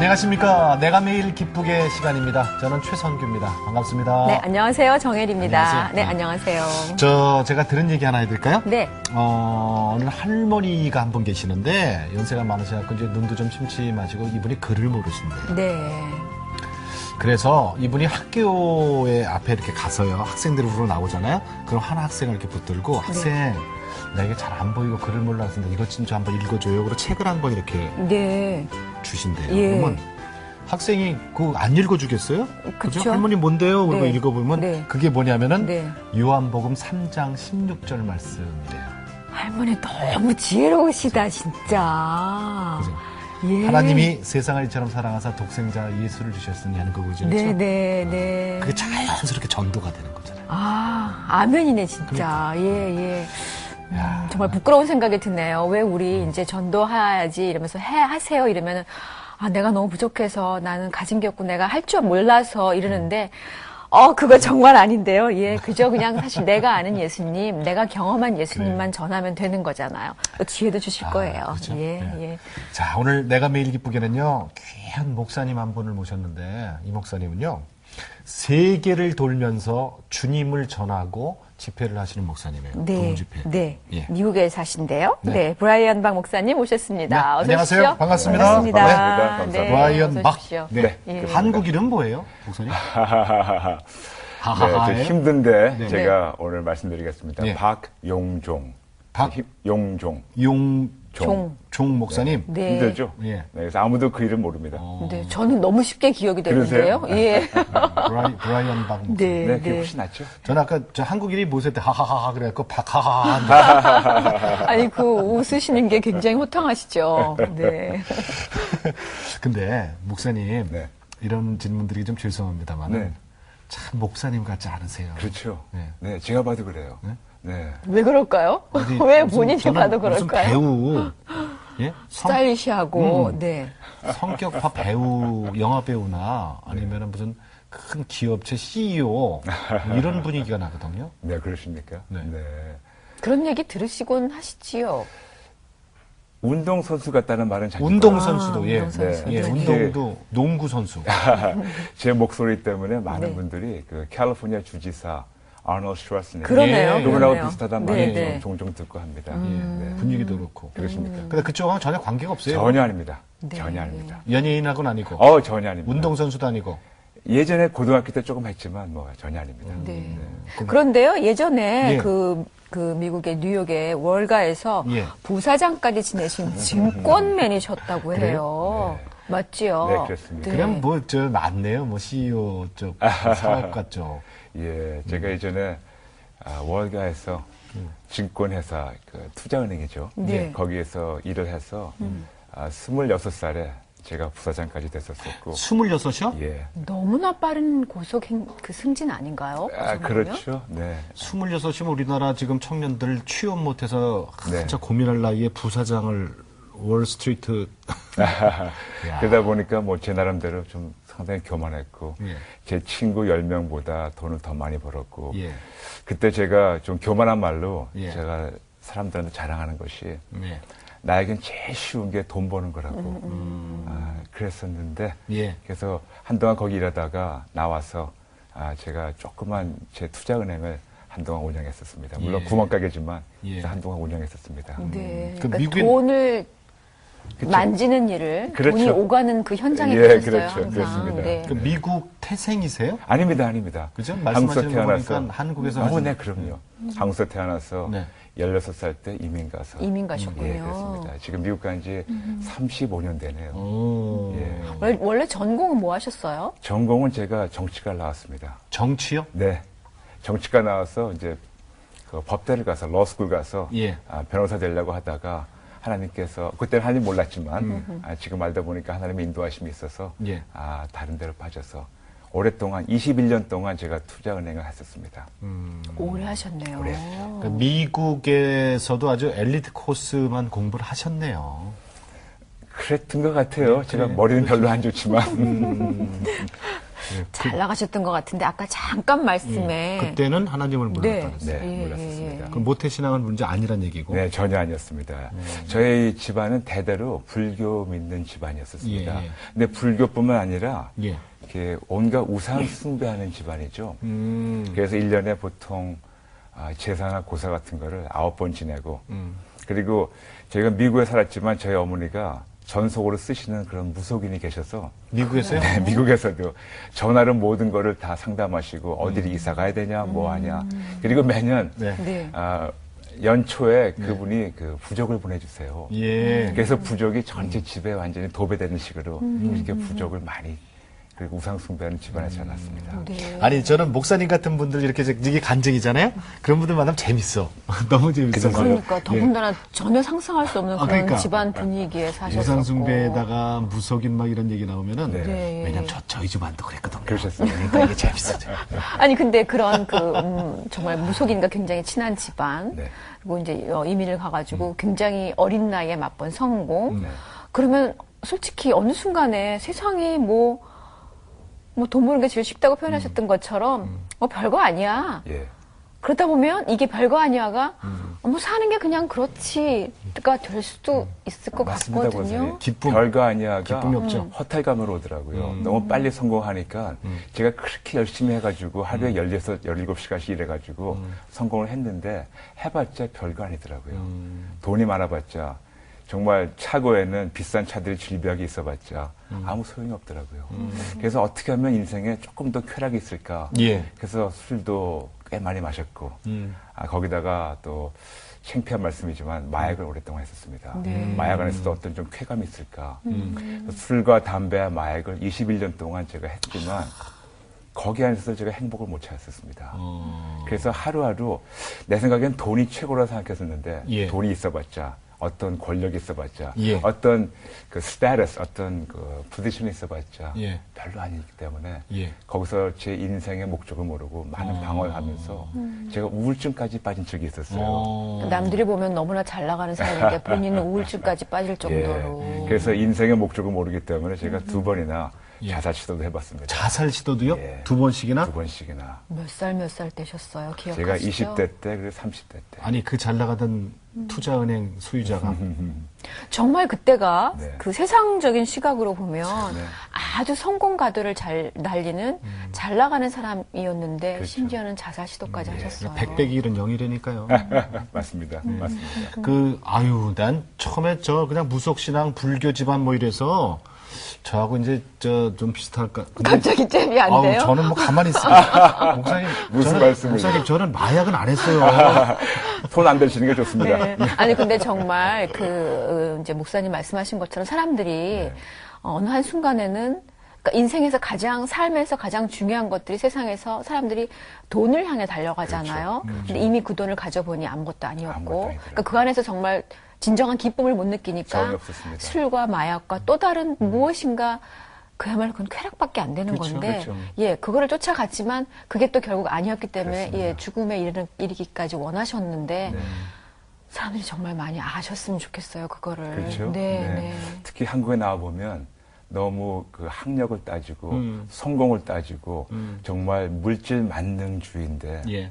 안녕하십니까. 내가 매일 기쁘게 시간입니다. 저는 최선규입니다. 반갑습니다. 네, 안녕하세요. 정혜리입니다. 안녕하세요. 네, 안녕하세요. 제가 들은 얘기 하나 해드릴까요? 네. 오늘 할머니가 한 분 계시는데 연세가 많으셔서 이제 눈도 좀 침침하시고 이분이 글을 모르신대요. 네. 그래서 이분이 학교에 앞에 이렇게 가서요. 학생들이 우러 나오잖아요. 그럼 한 학생을 이렇게 붙들고 학생, 나 이게 잘 안 보이고 글을 몰라서 이것 좀 한번 읽어줘요. 그리고 책을 한번 이렇게 네. 주신대요. 예. 그러면 학생이 그거 안 읽어주겠어요? 그쵸. 할머니 뭔데요? 그리고 네. 읽어보면 네. 그게 뭐냐면은 네. 요한복음 3장 16절 말씀이래요. 할머니 너무 지혜로우시다, 진짜. 그죠? 예. 하나님이 세상을 이처럼 사랑하사 독생자 예수를 주셨으니 하는 거죠. 네, 네, 네. 그게 자연스럽게 전도가 되는 거잖아요. 아, 아멘이네, 진짜. 그러니까. 예, 예. 정말 부끄러운 생각이 드네요. 왜 우리 이제 전도해야지 이러면서 하세요 이러면은, 아, 내가 너무 부족해서 나는 가진 게 없고 내가 할 줄 몰라서 이러는데, 그거 정말 아닌데요. 예, 그저 그냥 사실 내가 아는 예수님, 내가 경험한 예수님만 전하면 되는 거잖아요. 또 지혜도 주실 거예요. 그렇죠? 예, 네. 예. 자, 오늘 내가 매일 기쁘게는요, 귀한 목사님 한 분을 모셨는데, 이 목사님은요, 세계를 돌면서 주님을 전하고 집회를 하시는 목사님이에요. 네, 동집회. 네. 예. 미국에 사신데요. 네. 네, 브라이언 박 목사님 모셨습니다. 네, 어서 안녕하세요. 오십시오. 반갑습니다. 반갑습니다. 감사합니다. 네, 브라이언 어서 박. 오십시오. 네. 예. 한국 이름 뭐예요, 목사님? 네, 하하하. 좀 힘든데 네. 제가 오늘 말씀드리겠습니다. 네. 박용종. 용종. 종 목사님. 네. 힘들죠? 예. 네, 그래서 아무도 그 이름 모릅니다. 네, 저는 너무 쉽게 기억이 되는데요. 그러세요? 예. 브라이언 박 목사님. 네, 네, 그게 훨씬 낫죠? 저는 아까 저 한국 이름이 뭐였을 때 하하하하 그래갖고 박하하하. 아니, 그 웃으시는 게 굉장히 호탕하시죠. 네. 근데 목사님 네. 이런 질문들이 좀 죄송합니다만 네. 참 목사님 같지 않으세요. 그렇죠. 네. 네, 제가 봐도 그래요. 네? 네. 왜 그럴까요? 어디 왜 무슨- 본인이 저는 봐도 무슨 그럴까요? 배우, 예? 스타일리시하고, 네. 성격파 배우, 영화 배우나 아니면은 무슨 큰 기업체 CEO 이런 분위기가 나거든요. 네, 그러십니까? 네. 네. 그런 얘기 들으시곤 하시지요. 운동선수 같다는 말은 자주 운동선수도, 예. 운동선수. 예, 네. 운동도 농구 선수. 제 목소리 때문에 많은 네. 분들이 그 캘리포니아 주지사 아놀드 슈와스네거 그러네요. 예. 그분하고 그러네요. 비슷하다는 네, 말을 네. 종종 듣고 합니다. 예. 네. 분위기도 그렇고. 그렇습니까? 근데 그쪽하고는 전혀 관계가 없어요. 전혀 아닙니다. 네. 전혀 아닙니다. 연예인하고는 아니고. 전혀 아닙니다. 운동선수도 아니고. 예전에 고등학교 때 조금 했지만 뭐 전혀 아닙니다. 네. 그런데요, 예전에 예. 그 미국의 뉴욕의 월가에서 예. 부사장까지 지내신 증권맨이셨다고 해요. 맞지요? 네, 그렇습니다. 그냥 뭐, 많네요. 뭐, CEO 쪽, 사업가 쪽. 예, 제가 예전에 월가에서 증권회사 그 투자은행이죠. 네. 거기에서 일을 해서 26살에 제가 부사장까지 됐었었고. 26이요? 예. 너무나 빠른 그 승진 아닌가요? 그렇죠. 네. 26이면 우리나라 지금 청년들 취업 못해서 네. 진짜 고민할 나이에 부사장을 월스트리트. 그러다 보니까 뭐 제 나름대로 좀 상당히 교만했고, 예. 제 친구 10명보다 돈을 더 많이 벌었고, 예. 그때 제가 좀 교만한 말로 예. 제가 사람들한테 자랑하는 것이 예. 나에겐 제일 쉬운 게 돈 버는 거라고 그랬었는데 예. 그래서 한동안 거기 일하다가 나와서 제가 조그만 제 투자은행을 한동안 운영했었습니다. 물론 예. 구멍가게지만 예. 음. 한동안 운영했었습니다. 네. 그 그러니까 미국엔- 돈을 그쵸. 만지는 일을 그렇죠. 돈이 오가는 그 현장에 예, 계셨어요. 그렇죠. 항상. 그렇습니다. 네. 그 미국 태생이세요? 아닙니다. 그죠? 한국서 말씀하시는 거 태어나서 보니까 한국에서 네, 하신- 그럼요. 한국서 태어나서 네. 16살 때 이민 가서 이민 가셨군요. 예, 그렇습니다. 지금 미국 간 지 35년 되네요. 오. 예. 원래 전공은 뭐 하셨어요? 전공은 제가 정치과를 나왔습니다. 정치요? 네. 정치과 나와서 이제 그 법대를 가서 러스쿨 가서 예. 변호사 되려고 하다가 하나님께서 그때는 하나님 몰랐지만 지금 알다 보니까 하나님의 인도하심이 있어서 예. 다른 데로 빠져서 오랫동안 21년 동안 제가 투자은행을 했었습니다. 오래 하셨네요. 오래 그러니까 미국에서도 아주 엘리트 코스만 공부를 하셨네요. 그랬던 것 같아요. 제가 머리는 별로 안 좋지만. 잘 나가셨던 것 같은데 아까 잠깐 말씀에 그때는 하나님을 몰랐다는 네, 예, 몰랐습니다. 그럼 모태신앙은 문제 아니란 얘기고. 네, 전혀 아니었습니다. 저희 집안은 대대로 불교 믿는 집안이었습니다. 예, 예. 근데 불교뿐만 아니라 예. 이렇게 온갖 우상 숭배하는 집안이죠. 그래서 1년에 보통 제사나 고사 같은 거를 9번 지내고 그리고 저희가 미국에 살았지만 저희 어머니가 전속으로 쓰시는 그런 무속인이 계셔서 미국에서요? 네, 미국에서도 전화로 모든 거를 다 상담하시고 어디를 이사 가야 되냐 뭐 하냐 그리고 매년 네. 네. 연초에 그분이 그 부적을 보내주세요. 예. 그래서 부적이 전체 집에 완전히 도배되는 식으로 이렇게 부적을 많이 그리고 우상 숭배하는 집안에 자랐습니다. 네. 아니 저는 목사님 같은 분들 이게 간증이잖아요. 그런 분들 만나면 재밌어. 너무 재밌어. 그러니까 더군다나 전혀 상상할 수 없는 그런 그러니까. 집안 분위기에 사셨었고. 우상숭배에다가 무속인 막 이런 얘기 나오면은 네. 네. 왜냐면 저희 집안도 그랬거든요. 그러셨어요. 그러니까 이게 재밌어. 아니 근데 그런 정말 무속인과 굉장히 친한 집안 네. 그리고 이제 이민을 가가지고 굉장히 어린 나이에 맛본 성공. 네. 그러면 솔직히 어느 순간에 세상이 뭐 돈 버는 게 제일 쉽다고 표현하셨던 것처럼 별거 아니야. 예. 그러다 보면 이게 별거 아니야가 뭐 사는 게 그냥 그렇지가 될 수도 있을 것 맞습니다, 같거든요. 권사님. 기쁨. 별거 아니야가 기쁨이 없죠. 허탈감으로 오더라고요. 너무 빨리 성공하니까 제가 그렇게 열심히 해가지고 하루에 16, 17시간씩 일해가지고 성공을 했는데 해봤자 별거 아니더라고요. 돈이 많아봤자 정말 차고에는 비싼 차들이 질비하게 있어봤자 아무 소용이 없더라고요. 그래서 어떻게 하면 인생에 조금 더 쾌락이 있을까. 예. 그래서 술도 꽤 많이 마셨고 거기다가 또 창피한 말씀이지만 마약을 오랫동안 했었습니다. 네. 마약 안에서도 어떤 좀 쾌감이 있을까. 술과 담배와 마약을 21년 동안 제가 했지만 거기 안에서 제가 행복을 못 찾았었습니다. 그래서 하루하루 내 생각엔 돈이 최고라 생각했었는데 예. 돈이 있어봤자 어떤 권력이 있어봤자 예. 어떤 그 스테이터스 어떤 그 포지션이 있어봤자 예. 별로 아니기 때문에 예. 거기서 제 인생의 목적을 모르고 많은 방황을 하면서 제가 우울증까지 빠진 적이 있었어요. 남들이 보면 너무나 잘 나가는 사람인데 본인은 우울증까지 빠질 정도로. 예. 그래서 인생의 목적을 모르기 때문에 제가 2번이나 자살 시도도 해봤습니다. 자살 시도도요? 예. 2번씩이나? 2번씩이나. 몇 살 때셨어요? 제가 기억하시죠? 20대 때 그리고 30대 때. 아니 그 잘 나가던 투자은행 소유자가 정말 그때가 네. 그 세상적인 시각으로 보면 네. 아주 성공 가도를 잘 날리는 잘 나가는 사람이었는데 그렇죠. 심지어는 자살 시도까지 하셨어요. 100백이 일은 0이라니까요. 맞습니다. 맞습니다. 난 처음에 그냥 무속신앙 불교 집안 뭐 이래서 저하고 이제 좀 비슷할까. 근데 갑자기 잼이 안 돼요? 저는 뭐 가만히 있습니다. 목사님. 무슨 말씀이세요? 목사님, 저는 마약은 안 했어요. 손 안 대시는 게 좋습니다. 네. 아니 근데 정말 이제 목사님 말씀하신 것처럼 사람들이 네. 어느 한 순간에는 그러니까 인생에서 삶에서 가장 중요한 것들이 세상에서 사람들이 돈을 향해 달려가잖아요. 그렇죠. 근데 이미 그 돈을 가져보니 아무것도 아니었고, 아무것도 아니더라고요. 그러니까 그 안에서 정말 진정한 기쁨을 못 전혀 느끼니까 없었습니다. 술과 마약과 또 다른 무엇인가 그야말로 그건 쾌락밖에 안 되는 그렇죠, 건데, 그렇죠. 예, 그거를 쫓아갔지만 그게 또 결국 아니었기 때문에 그렇습니다. 예, 죽음에 이르기까지 원하셨는데. 네. 사람들이 정말 많이 아셨으면 좋겠어요, 그거를. 그렇죠. 네, 네. 네. 특히 한국에 나와 보면 너무 그 학력을 따지고 성공을 따지고 정말 물질 만능주의인데 예.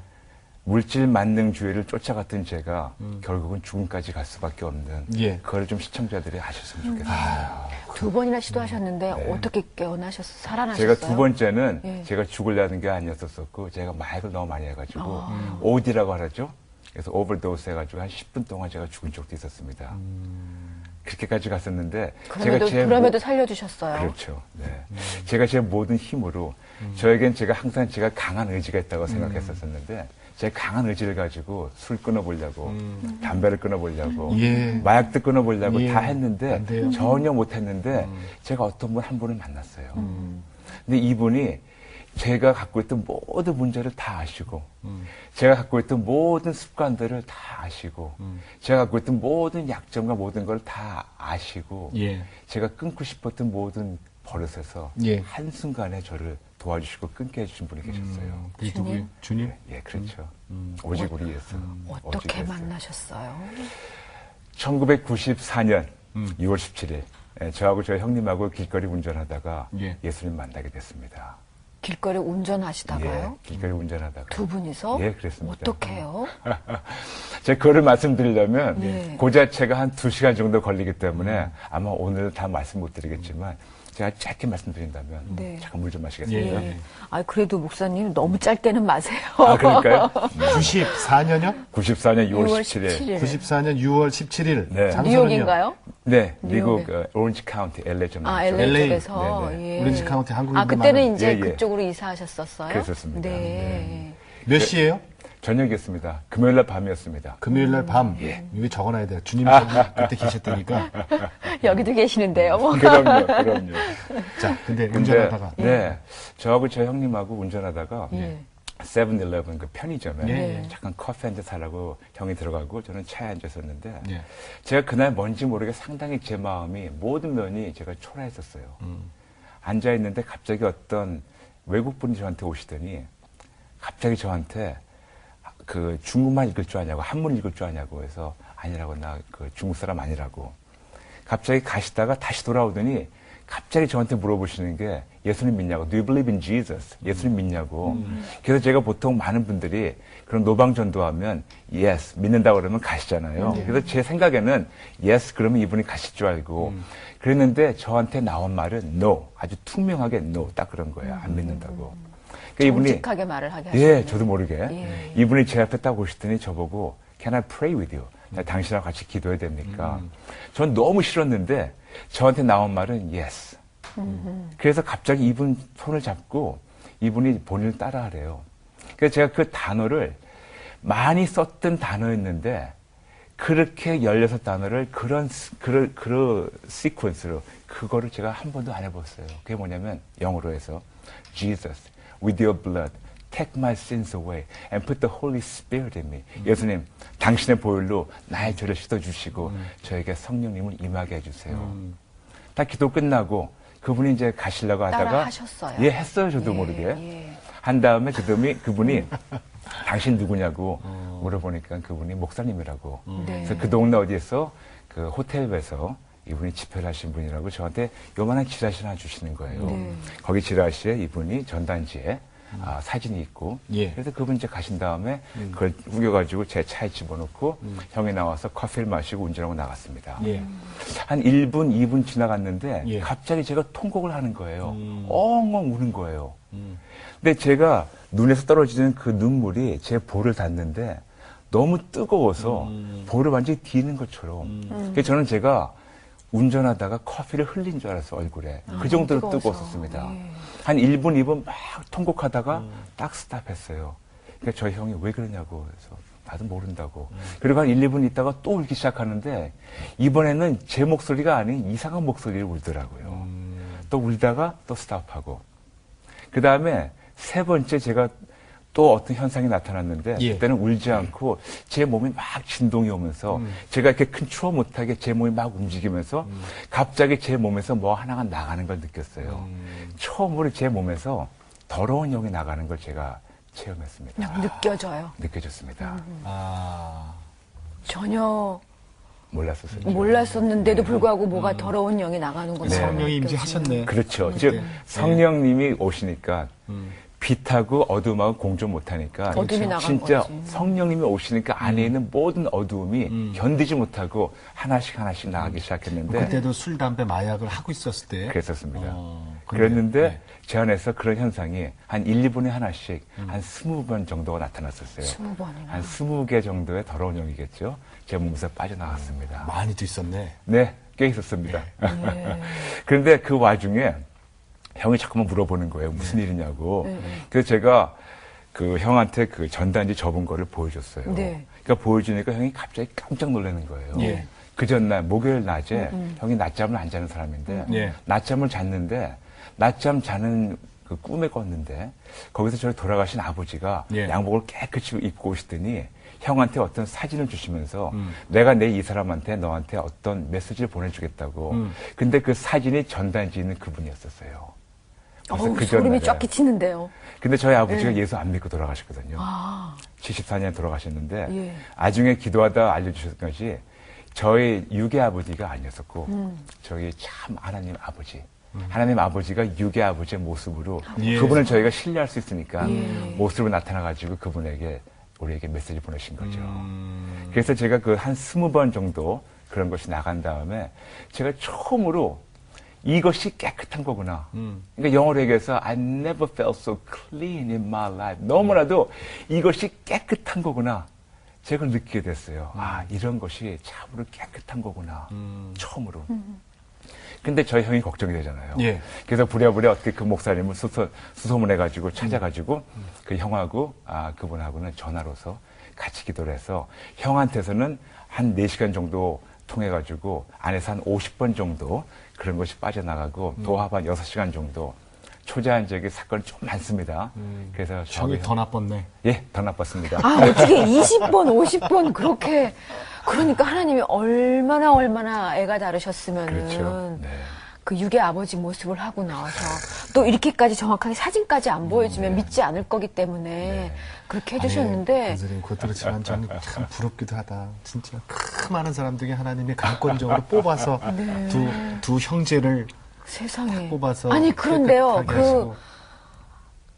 물질 만능주의를 쫓아갔던 제가 결국은 죽음까지 갈 수밖에 없는 예. 그거를 좀 시청자들이 아셨으면 좋겠습니다. 2번이나 시도하셨는데 네. 어떻게 살아나셨어요? 제가 2번째는 예. 제가 죽으려는 게 아니었었고 제가 마약을 너무 많이 해가지고 OD라고 하죠. 그래서 오버도스 해가지고 한 10분 동안 제가 죽은 적도 있었습니다. 그렇게까지 갔었는데 그럼에도 살려주셨어요. 그렇죠. 네. 제가 제 모든 힘으로 저에겐 항상 제가 강한 의지가 있다고 생각했었는데 제 강한 의지를 가지고 술 끊어보려고 담배를 끊어보려고 예. 마약도 끊어보려고 예. 다 했는데 안 돼요. 전혀 못했는데 제가 어떤 분 한 분을 만났어요. 근데 이분이 제가 갖고 있던 모든 문제를 다 아시고 제가 갖고 있던 모든 습관들을 다 아시고 제가 갖고 있던 모든 약점과 모든 걸 다 아시고 예. 제가 끊고 싶었던 모든 버릇에서 예. 한순간에 저를 도와주시고 끊게 해주신 분이 계셨어요. 그게 누구예요? 주님? 예, 그렇죠. 오직 우리 예수. 어떻게 만나셨어요? 1994년 6월 17일 저하고 저희 형님하고 길거리 운전하다가 예. 예수님 만나게 됐습니다. 길거리 운전하시다가요? 예, 길거리 운전하다가. 두 분이서? 예, 그랬습니다. 어떻게 해요? 제가 그거를 말씀드리려면 예. 그 자체가 한 2시간 정도 걸리기 때문에 아마 오늘 다 말씀 못 드리겠지만 제가 짧게 말씀드린다면 네. 잠깐 물 좀 마시겠습니다. 예. 아, 그래도 목사님 너무 짧게는 마세요. 아, 그러니까요? 94년요? 94년 6월 6월 17일. 94년 6월 17일. 네. 장소는요? 뉴욕인가요? 네, 뉴욕에. 미국 오렌지 카운티 LA 좀 아, 나왔죠. LA LA. 쪽에서. 네네. 예. 오렌지 카운티 한국인들 아, 그때는 많은- 이제 예, 예. 그쪽으로 이사하셨었어요? 그랬었습니다. 네. 몇 시예요? 저녁이었습니다. 금요일 날 밤이었습니다. 금요일 날 밤. 여기 적어놔야 돼요. 주님이 저기 그때 계셨다니까. 여기도 계시는데요, 뭐. 그럼요. 자, 근데 근데, 운전하다가. 네, 저하고 저 형님하고 운전하다가 예. 세븐일레븐 그 편의점에 네. 잠깐 커피 한 잔 사려고 형이 들어가고 저는 차에 앉았었는데 예. 제가 그날 뭔지 모르게 상당히 제 마음이 모든 면이 제가 초라했었어요. 앉아있는데 갑자기 어떤 외국분이 저한테 오시더니 갑자기 저한테 그 중국말 읽을 줄 아냐고 한문 읽을 줄 아냐고 해서 아니라고 나 그 중국 사람 아니라고 갑자기 가시다가 다시 돌아오더니 갑자기 저한테 물어보시는 게 예수님 믿냐고 Do you believe in Jesus? 예수님 믿냐고 그래서 제가 보통 많은 분들이 그런 노방전도하면 Yes 믿는다고 그러면 가시잖아요. 그래서 제 생각에는 Yes 그러면 이분이 가실 줄 알고 그랬는데 저한테 나온 말은 No 아주 투명하게 No 딱 그런 거예요. 안 믿는다고. 그러니까 정직하게 말을 하게 하시네요. 예, 저도 모르게. 예. 이분이 제 앞에 딱 오시더니 저보고, Can I pray with you? 나 당신하고 같이 기도해야 됩니까? 전 너무 싫었는데, 저한테 나온 말은 yes. 그래서 갑자기 이분 손을 잡고, 이분이 본인을 따라하래요. 그래서 제가 그 단어를 많이 썼던 단어였는데, 그렇게 16단어를 그런 시퀀스로, 그거를 제가 한 번도 안 해봤어요. 그게 뭐냐면, 영어로 해서, Jesus. With your blood, take my sins away and put the Holy Spirit in me. 예수님, 당신의 보혈로 나의 죄를 씻어주시고 저에게 성령님을 임하게 해주세요. 다 기도 끝나고 그분이 이제 가시려고 하다가 따라 하셨어요. 예, 했어요. 저도 모르게. 예. 한 다음에 그분이 당신 누구냐고 물어보니까 그분이 목사님이라고. 네. 그래서 그 동네 어디에서 그 호텔에서 이분이 집회를 하신 분이라고 저한테 요만한 지라시 하나 주시는 거예요. 네. 거기 지라시에 이분이 전단지에 사진이 있고 예. 그래서 그분 이제 가신 다음에 그걸 우겨가지고 제 차에 집어넣고 형이 나와서 커피를 마시고 운전하고 나갔습니다. 예. 한 1분, 2분 지나갔는데 예. 갑자기 제가 통곡을 하는 거예요. 엉엉 우는 거예요. 근데 제가 눈에서 떨어지는 그 눈물이 제 볼을 닿는데 너무 뜨거워서 볼을 완전히 디는 것처럼. 그래서 저는 제가 운전하다가 커피를 흘린 줄 알았어, 얼굴에. 그 정도로 뜨거워서. 뜨거웠었습니다. 예. 한 1분, 2분 막 통곡하다가 딱 스탑했어요. 그러니까 저희 형이 왜 그러냐고 해서 나도 모른다고. 그리고 한 1, 2분 있다가 또 울기 시작하는데 이번에는 제 목소리가 아닌 이상한 목소리를 울더라고요. 또 울다가 또 스탑하고. 그 다음에 세 번째 제가 또 어떤 현상이 나타났는데 예. 그때는 울지 않고 제 몸이 막 진동이 오면서 제가 이렇게 컨트롤 못하게 제 몸이 막 움직이면서 갑자기 제 몸에서 뭐 하나가 나가는 걸 느꼈어요. 처음으로 제 몸에서 더러운 영이 나가는 걸 제가 체험했습니다. 그냥 느껴져요. 느껴졌습니다. 아. 전혀 몰랐었어요. 몰랐었는데도 불구하고 뭐가 더러운 영이 나가는구나. 네. 성령이 임재하셨네. 그렇죠. 즉 성령님이 오시니까 빛하고 어둠하고 공존 못하니까 어둠이 나간 진짜 거지. 성령님이 오시니까 안에 있는 모든 어두움이 견디지 못하고 하나씩 나가기 시작했는데 그때도 술, 담배, 마약을 하고 있었을 때. 그랬었습니다. 그래요? 그랬는데 네. 제 안에서 그런 현상이 한 1, 2분에 하나씩 한 20번 정도가 나타났었어요. 20번이나. 한 20개 정도의 더러운 영이겠죠. 제 몸에서 빠져나갔습니다. 많이도 있었네. 네, 꽤 있었습니다. 네. 그런데 그 와중에 형이 자꾸만 물어보는 거예요. 무슨 일이냐고. 그래서 제가 그 형한테 그 전단지 접은 거를 보여줬어요. 네. 그러니까 보여주니까 형이 갑자기 깜짝 놀라는 거예요. 예. 그 전날, 목요일 낮에 형이 낮잠을 안 자는 사람인데 예. 낮잠을 잤는데 낮잠 자는 그 꿈에 꿨는데 거기서 저를 돌아가신 아버지가 예. 양복을 깨끗이 입고 오시더니 형한테 어떤 사진을 주시면서 내가 내 이 사람한테 너한테 어떤 메시지를 보내주겠다고. 근데 그 사진이 전단지에 있는 그분이었었어요. 그래서 어우, 그 소름이 전날에. 쫙 끼치는데요. 근데 저희 아버지가 예수 안 믿고 돌아가셨거든요. 아, 74년에 돌아가셨는데 예. 나중에 기도하다 알려주셨던 것이 저희 육의 아버지가 아니었었고 저희 참 하나님 아버지 하나님 아버지가 육의 아버지의 모습으로 예. 그분을 저희가 신뢰할 수 있으니까 모습으로 나타나가지고 그분에게 우리에게 메시지 보내신 거죠. 그래서 제가 그 한 20번 정도 그런 것이 나간 다음에 제가 처음으로 이것이 깨끗한 거구나. 그러니까 영어로 얘기해서 I never felt so clean in my life. 너무나도 이것이 깨끗한 거구나. 제가 느끼게 됐어요. 아, 이런 것이 참으로 깨끗한 거구나. 처음으로. 근데 저희 형이 걱정이 되잖아요. 예. 그래서 부랴부랴 어떻게 그 목사님을 수소문해가지고 찾아가지고 그 형하고 그분하고는 전화로서 같이 기도를 해서 형한테서는 한 4시간 정도 통해가지고 안에서 한 50번 정도 그런 것이 빠져나가고 도합 한 6시간 정도 초자연적인 사건이 좀 많습니다. 그래서 형이 더 나빴네. 예, 더 나빴습니다. 아, 어떻게 20번, 50번 그렇게. 그러니까 하나님이 얼마나 애가 다르셨으면은. 그렇죠. 네. 그 육의 아버지 모습을 하고 나와서 또 이렇게까지 정확하게 사진까지 안 보여주면 믿지 않을 거기 때문에 그렇게 해주셨는데. 선생님, 그것들을 참 부럽기도 하다. 진짜 그 많은 사람들이 하나님이 강권적으로 뽑아서 두 형제를 세상에. 뽑아서. 아니, 그런데요. 깨끗하게 하시고.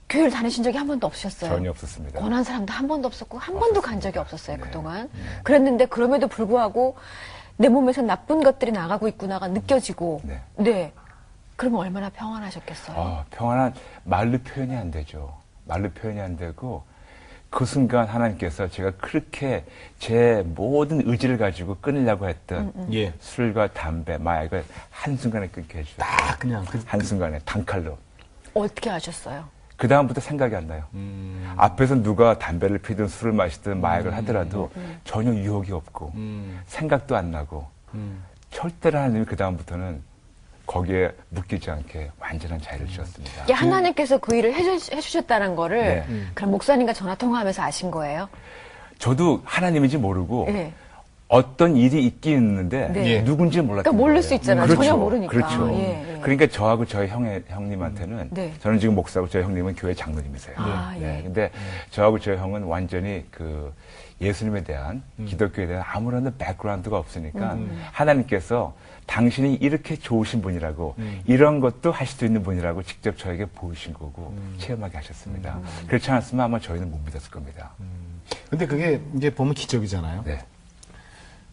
교회를 다니신 적이 한 번도 없으셨어요? 전혀 없었습니다. 권한 사람도 한 번도 없었고 한 번도 간 적이 없었어요, 네. 그동안. 그랬는데 그럼에도 불구하고 내 몸에서 나쁜 것들이 나가고 있구나가 느껴지고. 네. 네. 그러면 얼마나 평안하셨겠어요? 평안한 말로 표현이 안 되죠. 말로 표현이 안 되고 그 순간 하나님께서 제가 그렇게 제 모든 의지를 가지고 끊으려고 했던 예. 술과 담배, 마약을 한순간에 끊게 해주셨어요. 딱 그냥 한순간에 단칼로. 어떻게 하셨어요? 그 다음부터 생각이 안 나요. 앞에서 누가 담배를 피든 술을 마시든 마약을 하더라도 전혀 유혹이 없고 생각도 안 나고 절대로 하나님이 그 다음부터는 거기에 묶이지 않게 완전한 자유를 주셨습니다. 이게 하나님께서 그 일을 해주셨다는 거를 네. 그럼 목사님과 전화 통화하면서 아신 거예요? 저도 하나님인지 모르고 네. 어떤 일이 있긴 있는데 네. 누군지 몰랐던 그러니까 모를 거예요. 수 있잖아요. 그렇죠. 전혀 모르니까. 그렇죠. 예, 예. 그러니까 저하고 저희 형님한테는 네. 저는 지금 목사고 저희 형님은 교회 장로님이세요. 아, 예. 근데 저하고 저희 형은 완전히 그 예수님에 대한 기독교에 대한 아무런 백그라운드가 없으니까 하나님께서 당신이 이렇게 좋으신 분이라고 이런 것도 하실 수 있는 분이라고 직접 저에게 보이신 거고 체험하게 하셨습니다. 그렇지 않았으면 아마 저희는 못 믿었을 겁니다. 근데 그게 이제 보면 기적이잖아요. 네.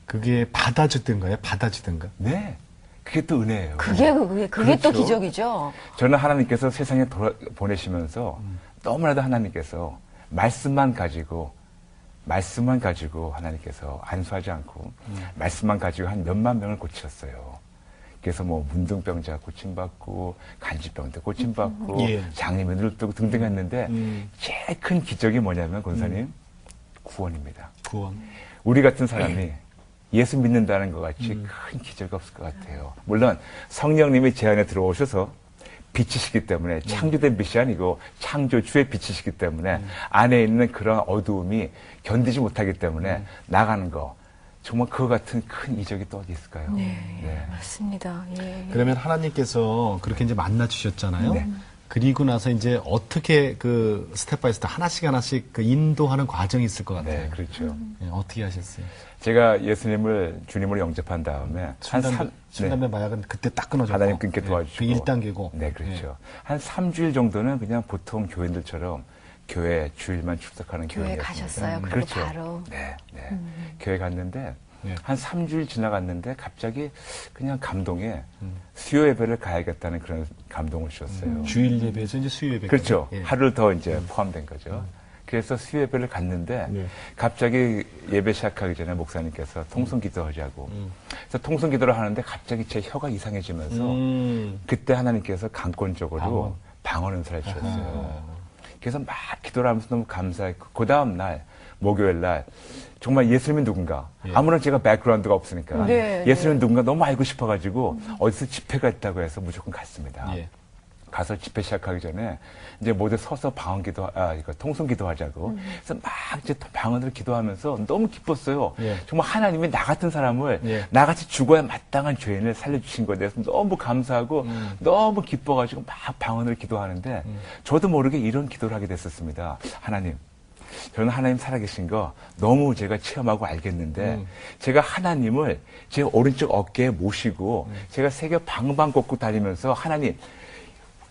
그게 받아주든가요? 받아주든가? 네. 그게 또 은혜예요. 그게 또 그렇죠. 기적이죠. 저는 하나님께서 세상에 보내시면서 너무나도 하나님께서 말씀만 가지고 하나님께서 안수하지 않고 말씀만 가지고 한 몇만 명을 고치셨어요. 그래서 뭐 문둥병자 고침받고 간질병자 고침받고 예. 장님의 눈을 뜨고 등등 했는데 제일 큰 기적이 뭐냐면 권사님 구원입니다. 구원. 우리 같은 사람이 예수 믿는다는 것 같이 큰 기적이 없을 것 같아요. 물론 성령님이 제 안에 들어오셔서 빛이시기 때문에 창조된 빛이 아니고 창조주의 빛이시기 때문에 안에 있는 그런 어두움이 견디지 못하기 때문에 나가는 거 정말 그거 같은 큰 이적이 또 어디 있을까요? 네. 맞습니다. 예. 그러면 하나님께서 그렇게 이제 만나 주셨잖아요. 네. 그리고 나서 이제 어떻게 그 스텝 바이 스텝 하나씩 그 인도하는 과정이 있을 것 같아요. 네, 그렇죠. 예, 어떻게 하셨어요? 제가 주님을 영접한 다음에 술담배 마약은 그때 딱 끊어졌고 하나님 끊게 도와주시고 그 1단계고 네, 그렇죠. 한 3주일 정도는 그냥 보통 교인들처럼 교회 주일만 출석하는 교회 교인이었습니다. 가셨어요. 그리고 그렇죠. 바로. 네. 교회 갔는데 네. 한 3주일 지나갔는데 갑자기 그냥 감동에 수요 예배를 가야겠다는 그런 감동을 주셨어요. 주일 예배에서 이제 수요 예배. 그렇죠. 예. 하루 더 이제 포함된 거죠. 그래서 수요 예배를 갔는데 네. 갑자기 예배 시작하기 전에 목사님께서 통성 기도하자고. 그래서 통성 기도를 하는데 갑자기 제 혀가 이상해지면서 그때 하나님께서 강권적으로 방언 은사를 주셨어요. 그래서 막 기도를 하면서 너무 감사했고 그 다음 날 목요일 날 정말 예수님이 누군가 아무런 제가 백그라운드가 없으니까 네, 예수님이 누군가 너무 알고 싶어가지고 어디서 집회가 있다고 해서 무조건 갔습니다. 예. 가서 집회 시작하기 전에 이제 모두 서서 이거 통성 기도하자고. 그래서 막 이제 방언으로 기도하면서 너무 기뻤어요. 예. 정말 하나님이 나 같은 사람을 예. 나같이 죽어야 마땅한 죄인을 살려주신 거에 대해서 너무 감사하고 너무 기뻐가지고 막 방언으로 기도하는데 저도 모르게 이런 기도를 하게 됐었습니다. 하나님, 저는 하나님 살아계신 거 너무 제가 체험하고 알겠는데 제가 하나님을 제 오른쪽 어깨에 모시고 제가 세계 방방곡곡 다니면서 하나님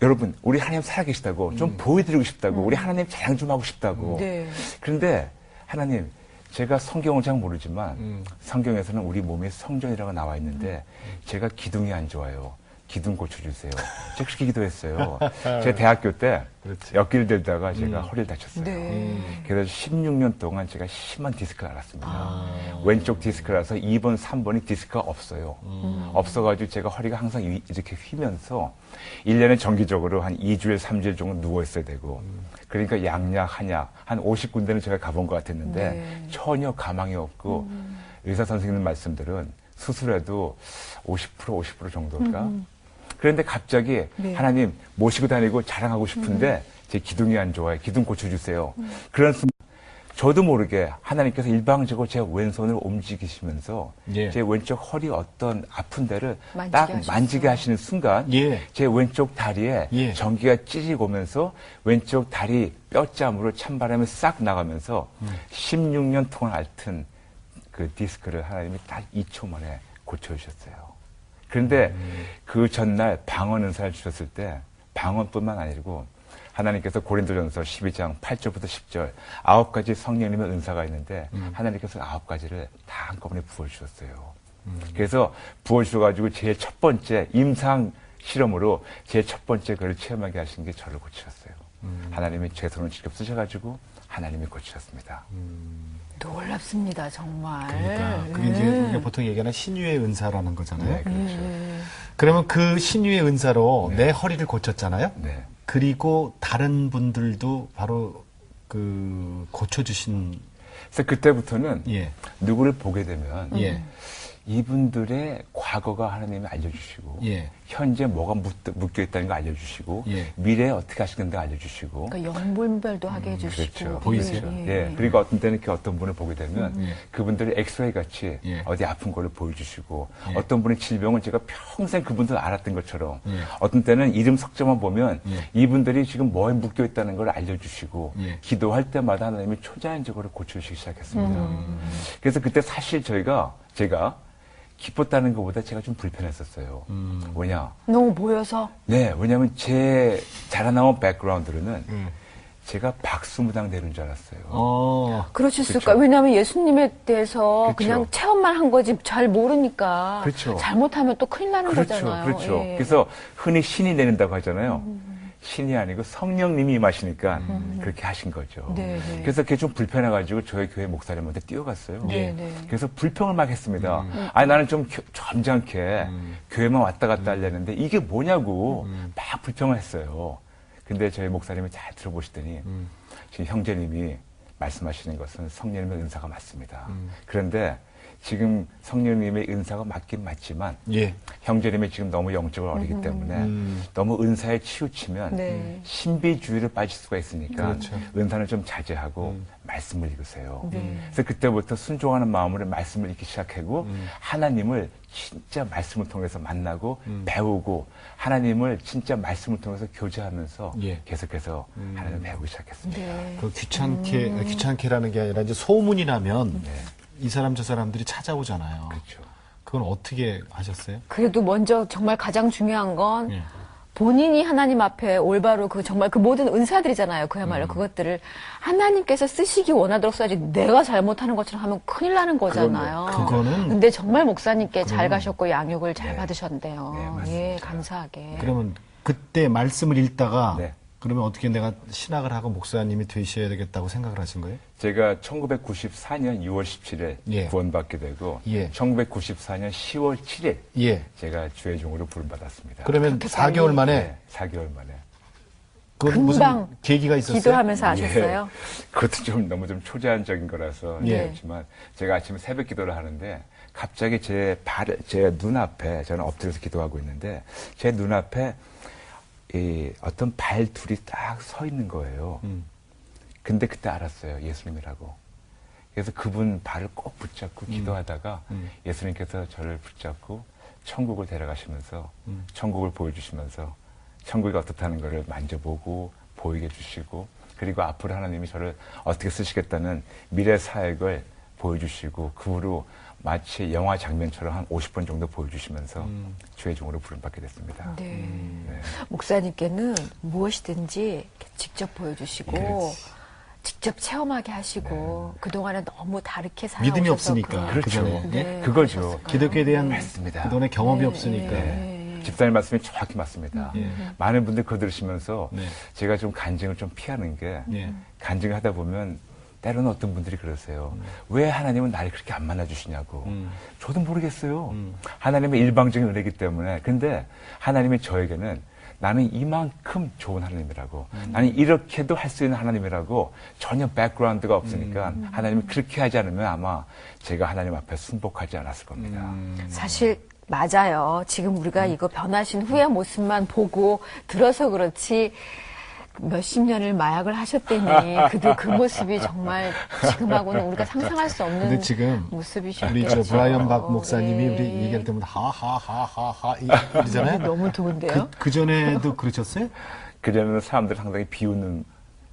여러분 우리 하나님 살아계시다고 좀 보여드리고 싶다고 우리 하나님 자랑 좀 하고 싶다고 네. 그런데 하나님 제가 성경을 잘 모르지만 성경에서는 우리 몸에 성전이라고 나와 있는데 제가 기둥이 안 좋아요. 기둥 고쳐주세요. 제가 그렇게 기도했어요. 제가 대학교 때 옆길 들다가 제가 허리를 다쳤어요. 네. 그래서 16년 동안 제가 심한 디스크를 앓았습니다. 왼쪽 디스크라서 2번, 3번이 디스크가 없어요. 없어가지고 제가 허리가 항상 이렇게 휘면서 1년에 정기적으로 한 2주일, 3주일 정도 누워있어야 되고 그러니까 양약, 한약 한 50군데는 제가 가본 것 같았는데 네. 전혀 가망이 없고 의사 선생님 말씀들은 수술해도 50% 정도일까? 그런데 갑자기 네. 하나님 모시고 다니고 자랑하고 싶은데 제 기둥이 안 좋아요. 기둥 고쳐주세요. 그런 순간 저도 모르게 하나님께서 일방적으로 제 왼손을 움직이시면서 예. 제 왼쪽 허리 어떤 아픈 데를 만지게 딱 하셨어요. 만지게 하시는 순간 예. 제 왼쪽 다리에 예. 전기가 찌르고 오면서 왼쪽 다리 뼈짬으로 찬바람이 싹 나가면서 16년 동안 앓던 그 디스크를 하나님이 딱 2초 만에 고쳐주셨어요. 그런데 그 전날 방언 은사를 주셨을 때 방언뿐만 아니고 하나님께서 고린도전서 12장 8절부터 10절 9가지 성령님의 은사가 있는데 하나님께서 9가지를 다 한꺼번에 부어주셨어요. 그래서 부어주셔가지고 제일 첫 번째 임상 실험으로 제일 첫 번째 그를 체험하게 하신 게 저를 고치셨어요. 하나님이 제 손을 직접 쓰셔가지고 하나님이 고치셨습니다. 놀랍습니다, 정말. 그러니까 그게 이제 우리가 보통 얘기하는 신유의 은사라는 거잖아요. 네, 그렇죠. 그러면 그 신유의 은사로 내 허리를 고쳤잖아요. 네. 그리고 다른 분들도 바로 그 고쳐주신 그래서 그때부터는 예. 누구를 보게 되면 예. 이분들의 과거가 하나님이 알려주시고 예. 현재 뭐가 묶여 있다는 거 알려주시고 예. 미래에 어떻게 하시는가 알려주시고 그러니까 영분별도 하게 해주시고. 그렇죠. 보이세요? 예. 그리고 어떤 때는 이렇게 어떤 분을 보게 되면 그분들이 엑스레이 같이 예. 어디 아픈 거를 보여주시고 예. 어떤 분의 질병은 제가 평생 그분들 알았던 것처럼 예. 어떤 때는 이름 석자만 보면 예. 이분들이 지금 뭐에 묶여 있다는 걸 알려주시고 예. 기도할 때마다 하나님이 초자연적으로 고쳐주시기 시작했습니다. 그래서 그때 사실 제가 기뻤다는 것보다 제가 좀 불편했었어요. 왜냐? 너무 보여서. 네, 왜냐하면 제 자라나온 백그라운드로는 제가 박수무당 되는 줄 알았어요. 그러셨을까? 그렇죠. 왜냐하면 예수님에 대해서 그렇죠. 그냥 체험만 한 거지 잘 모르니까. 그렇죠. 잘못하면 또 큰일 나는 거잖아요. 그렇죠. 예. 그래서 흔히 신이 내린다고 하잖아요. 신이 아니고 성령님이 임하시니까 그렇게 하신 거죠. 네, 네. 그래서 그게 좀 불편해가지고 저희 교회 목사님한테 뛰어갔어요. 네, 네. 그래서 불평을 막 했습니다. 아니 나는 좀 점잖게 교회만 왔다 갔다 하려는데 이게 뭐냐고 막 불평을 했어요. 근데 저희 목사님이 잘 들어보시더니 지금 형제님이 말씀하시는 것은 성령님의 은사가 맞습니다. 그런데 지금 성령님의 은사가 맞긴 맞지만 예. 형제님이 지금 너무 영적으로 어리기 때문에 너무 은사에 치우치면 네. 신비주의를 빠질 수가 있으니까 그렇죠. 은사는 좀 자제하고 말씀을 읽으세요. 네. 그래서 그때부터 순종하는 마음으로 말씀을 읽기 시작하고 하나님을 진짜 말씀을 통해서 만나고 배우고 하나님을 진짜 말씀을 통해서 교제하면서 예. 계속해서 하나님을 배우기 시작했습니다. 네. 그 귀찮게라는 게 아니라 이제 소문이 나면 이 사람 저 사람들이 찾아오잖아요. 그렇죠. 그건 어떻게 하셨어요? 그래도 먼저 정말 가장 중요한 건 예. 본인이 하나님 앞에 올바로 그 정말 그 모든 은사들이잖아요. 그야말로 그것들을 하나님께서 쓰시기 원하도록 써야지 내가 잘못하는 것처럼 하면 큰일 나는 거잖아요. 그거는 근데 정말 목사님께 잘 가셨고 양육을 잘 네. 받으셨대요. 네, 맞습니다. 예, 감사하게. 그러면 그때 말씀을 읽다가 네. 그러면 어떻게 내가 신학을 하고 목사님이 되셔야 되겠다고 생각을 하신 거예요? 제가 1994년 6월 17일 예. 구원받게 되고 예. 1994년 10월 7일 예. 제가 주의 종으로 부름받았습니다. 그러면 그렇게 4개월 만에 네, 4개월 만에. 그건 무슨 금방 계기가 있었어요? 기도하면서 아셨어요? 예, 그것도 좀 너무 좀 초제한적인 거라서 예. 그렇지만 제가 아침에 새벽 기도를 하는데 갑자기 제 눈앞에 저는 엎드려서 기도하고 있는데 제 눈앞에 이 어떤 발 둘이 딱 서 있는 거예요. 근데 그때 알았어요. 예수님이라고. 그래서 그분 발을 꼭 붙잡고 기도하다가 예수님께서 저를 붙잡고 천국을 데려가시면서 천국을 보여주시면서 천국이 어떻다는 것을 만져보고 보이게 해주시고 그리고 앞으로 하나님이 저를 어떻게 쓰시겠다는 미래 사역을 보여주시고 그 후로 마치 영화 장면처럼 한 50번 정도 보여주시면서 주의 종으로 부름받게 됐습니다. 네. 네. 목사님께는 무엇이든지 직접 보여주시고 직접 체험하게 하시고 그동안에 너무 다르게 살아오셔서 믿음이 없으니까. 그렇죠. 그전에. 네, 그거죠. 그러셨을 기독교에 대한 맞습니다. 그동안의 경험이 없으니까. 집사님 말씀이 정확히 맞습니다. 예. 많은 분들이 그거 들으시면서 네. 제가 좀 간증을 좀 피하는 게 예. 간증을 하다 보면 때로는 어떤 분들이 그러세요. 왜 하나님은 나를 그렇게 안 만나주시냐고. 저도 모르겠어요. 하나님의 일방적인 은혜이기 때문에. 근데 하나님이 저에게는 나는 이만큼 좋은 하나님이라고. 나는 이렇게도 할 수 있는 하나님이라고 전혀 백그라운드가 없으니까 하나님이 그렇게 하지 않으면 아마 제가 하나님 앞에 순복하지 않았을 겁니다. 사실 맞아요. 지금 우리가 이거 변하신 후의 모습만 보고 들어서 그렇지 몇십 년을 마약을 하셨다니 그 모습이 정말 지금하고는 우리가 상상할 수 없는 근데 지금 모습이셨겠죠. 우리 저 브라이언 박 목사님이 예. 우리 얘기할 때마다 하하하하하 이러잖아요. 너무 좋은데요? 그 전에도 그러셨어요? 그전에는 사람들 상당히 비웃는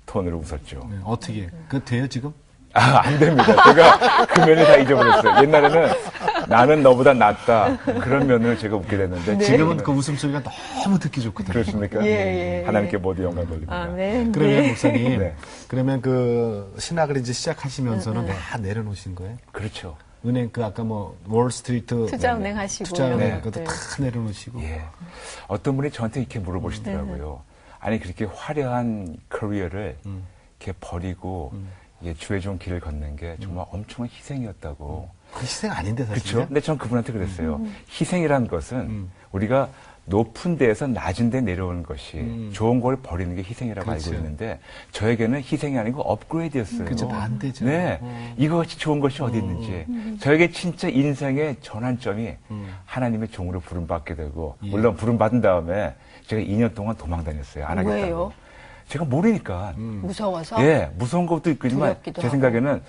톤으로 웃었죠. 네, 어떻게? 그 돼요 지금? 안 됩니다. 제가 그 면을 다 잊어버렸어요. 옛날에는 나는 너보다 낫다. 그런 면을 제가 웃게 됐는데 지금은 그 웃음소리가 너무 듣기 좋거든요. 그렇습니까? 예. 하나님께 모두 영광 돌립니다. 아멘. 그러면 목사님, 네. 그러면 그 신학을 이제 시작하시면서는 다 내려놓으신 거예요? 그렇죠. 은행 그 아까 뭐 월스트리트 투자은행 하시고 투자은행 이런 그것도 것들. 다 내려놓으시고 예. 어떤 분이 저한테 이렇게 물어보시더라고요. 아니, 그렇게 화려한 커리어를 이렇게 버리고 예, 주의 좋은 길을 걷는 게 정말 엄청난 희생이었다고. 그 희생 아닌데 사실. 그렇죠? 근데 전 그분한테 그랬어요. 희생이라는 것은 우리가 높은 데에서 낮은 데 내려오는 것이 좋은 걸 버리는 게 희생이라고 그렇죠. 알고 있는데 저에게는 희생이 아니고 업그레이드였어요. 그렇죠. 반대죠. 네. 이거같이 좋은 것이 어디 있는지. 저에게 진짜 인생의 전환점이 하나님의 종으로 부름받게 되고 예. 물론 부름받은 다음에 제가 2년 동안 도망 다녔어요. 안 하겠다고. 왜요? 제가 모르니까. 무서워서? 예, 무서운 것도 있지만 두렵기도 제 하고. 생각에는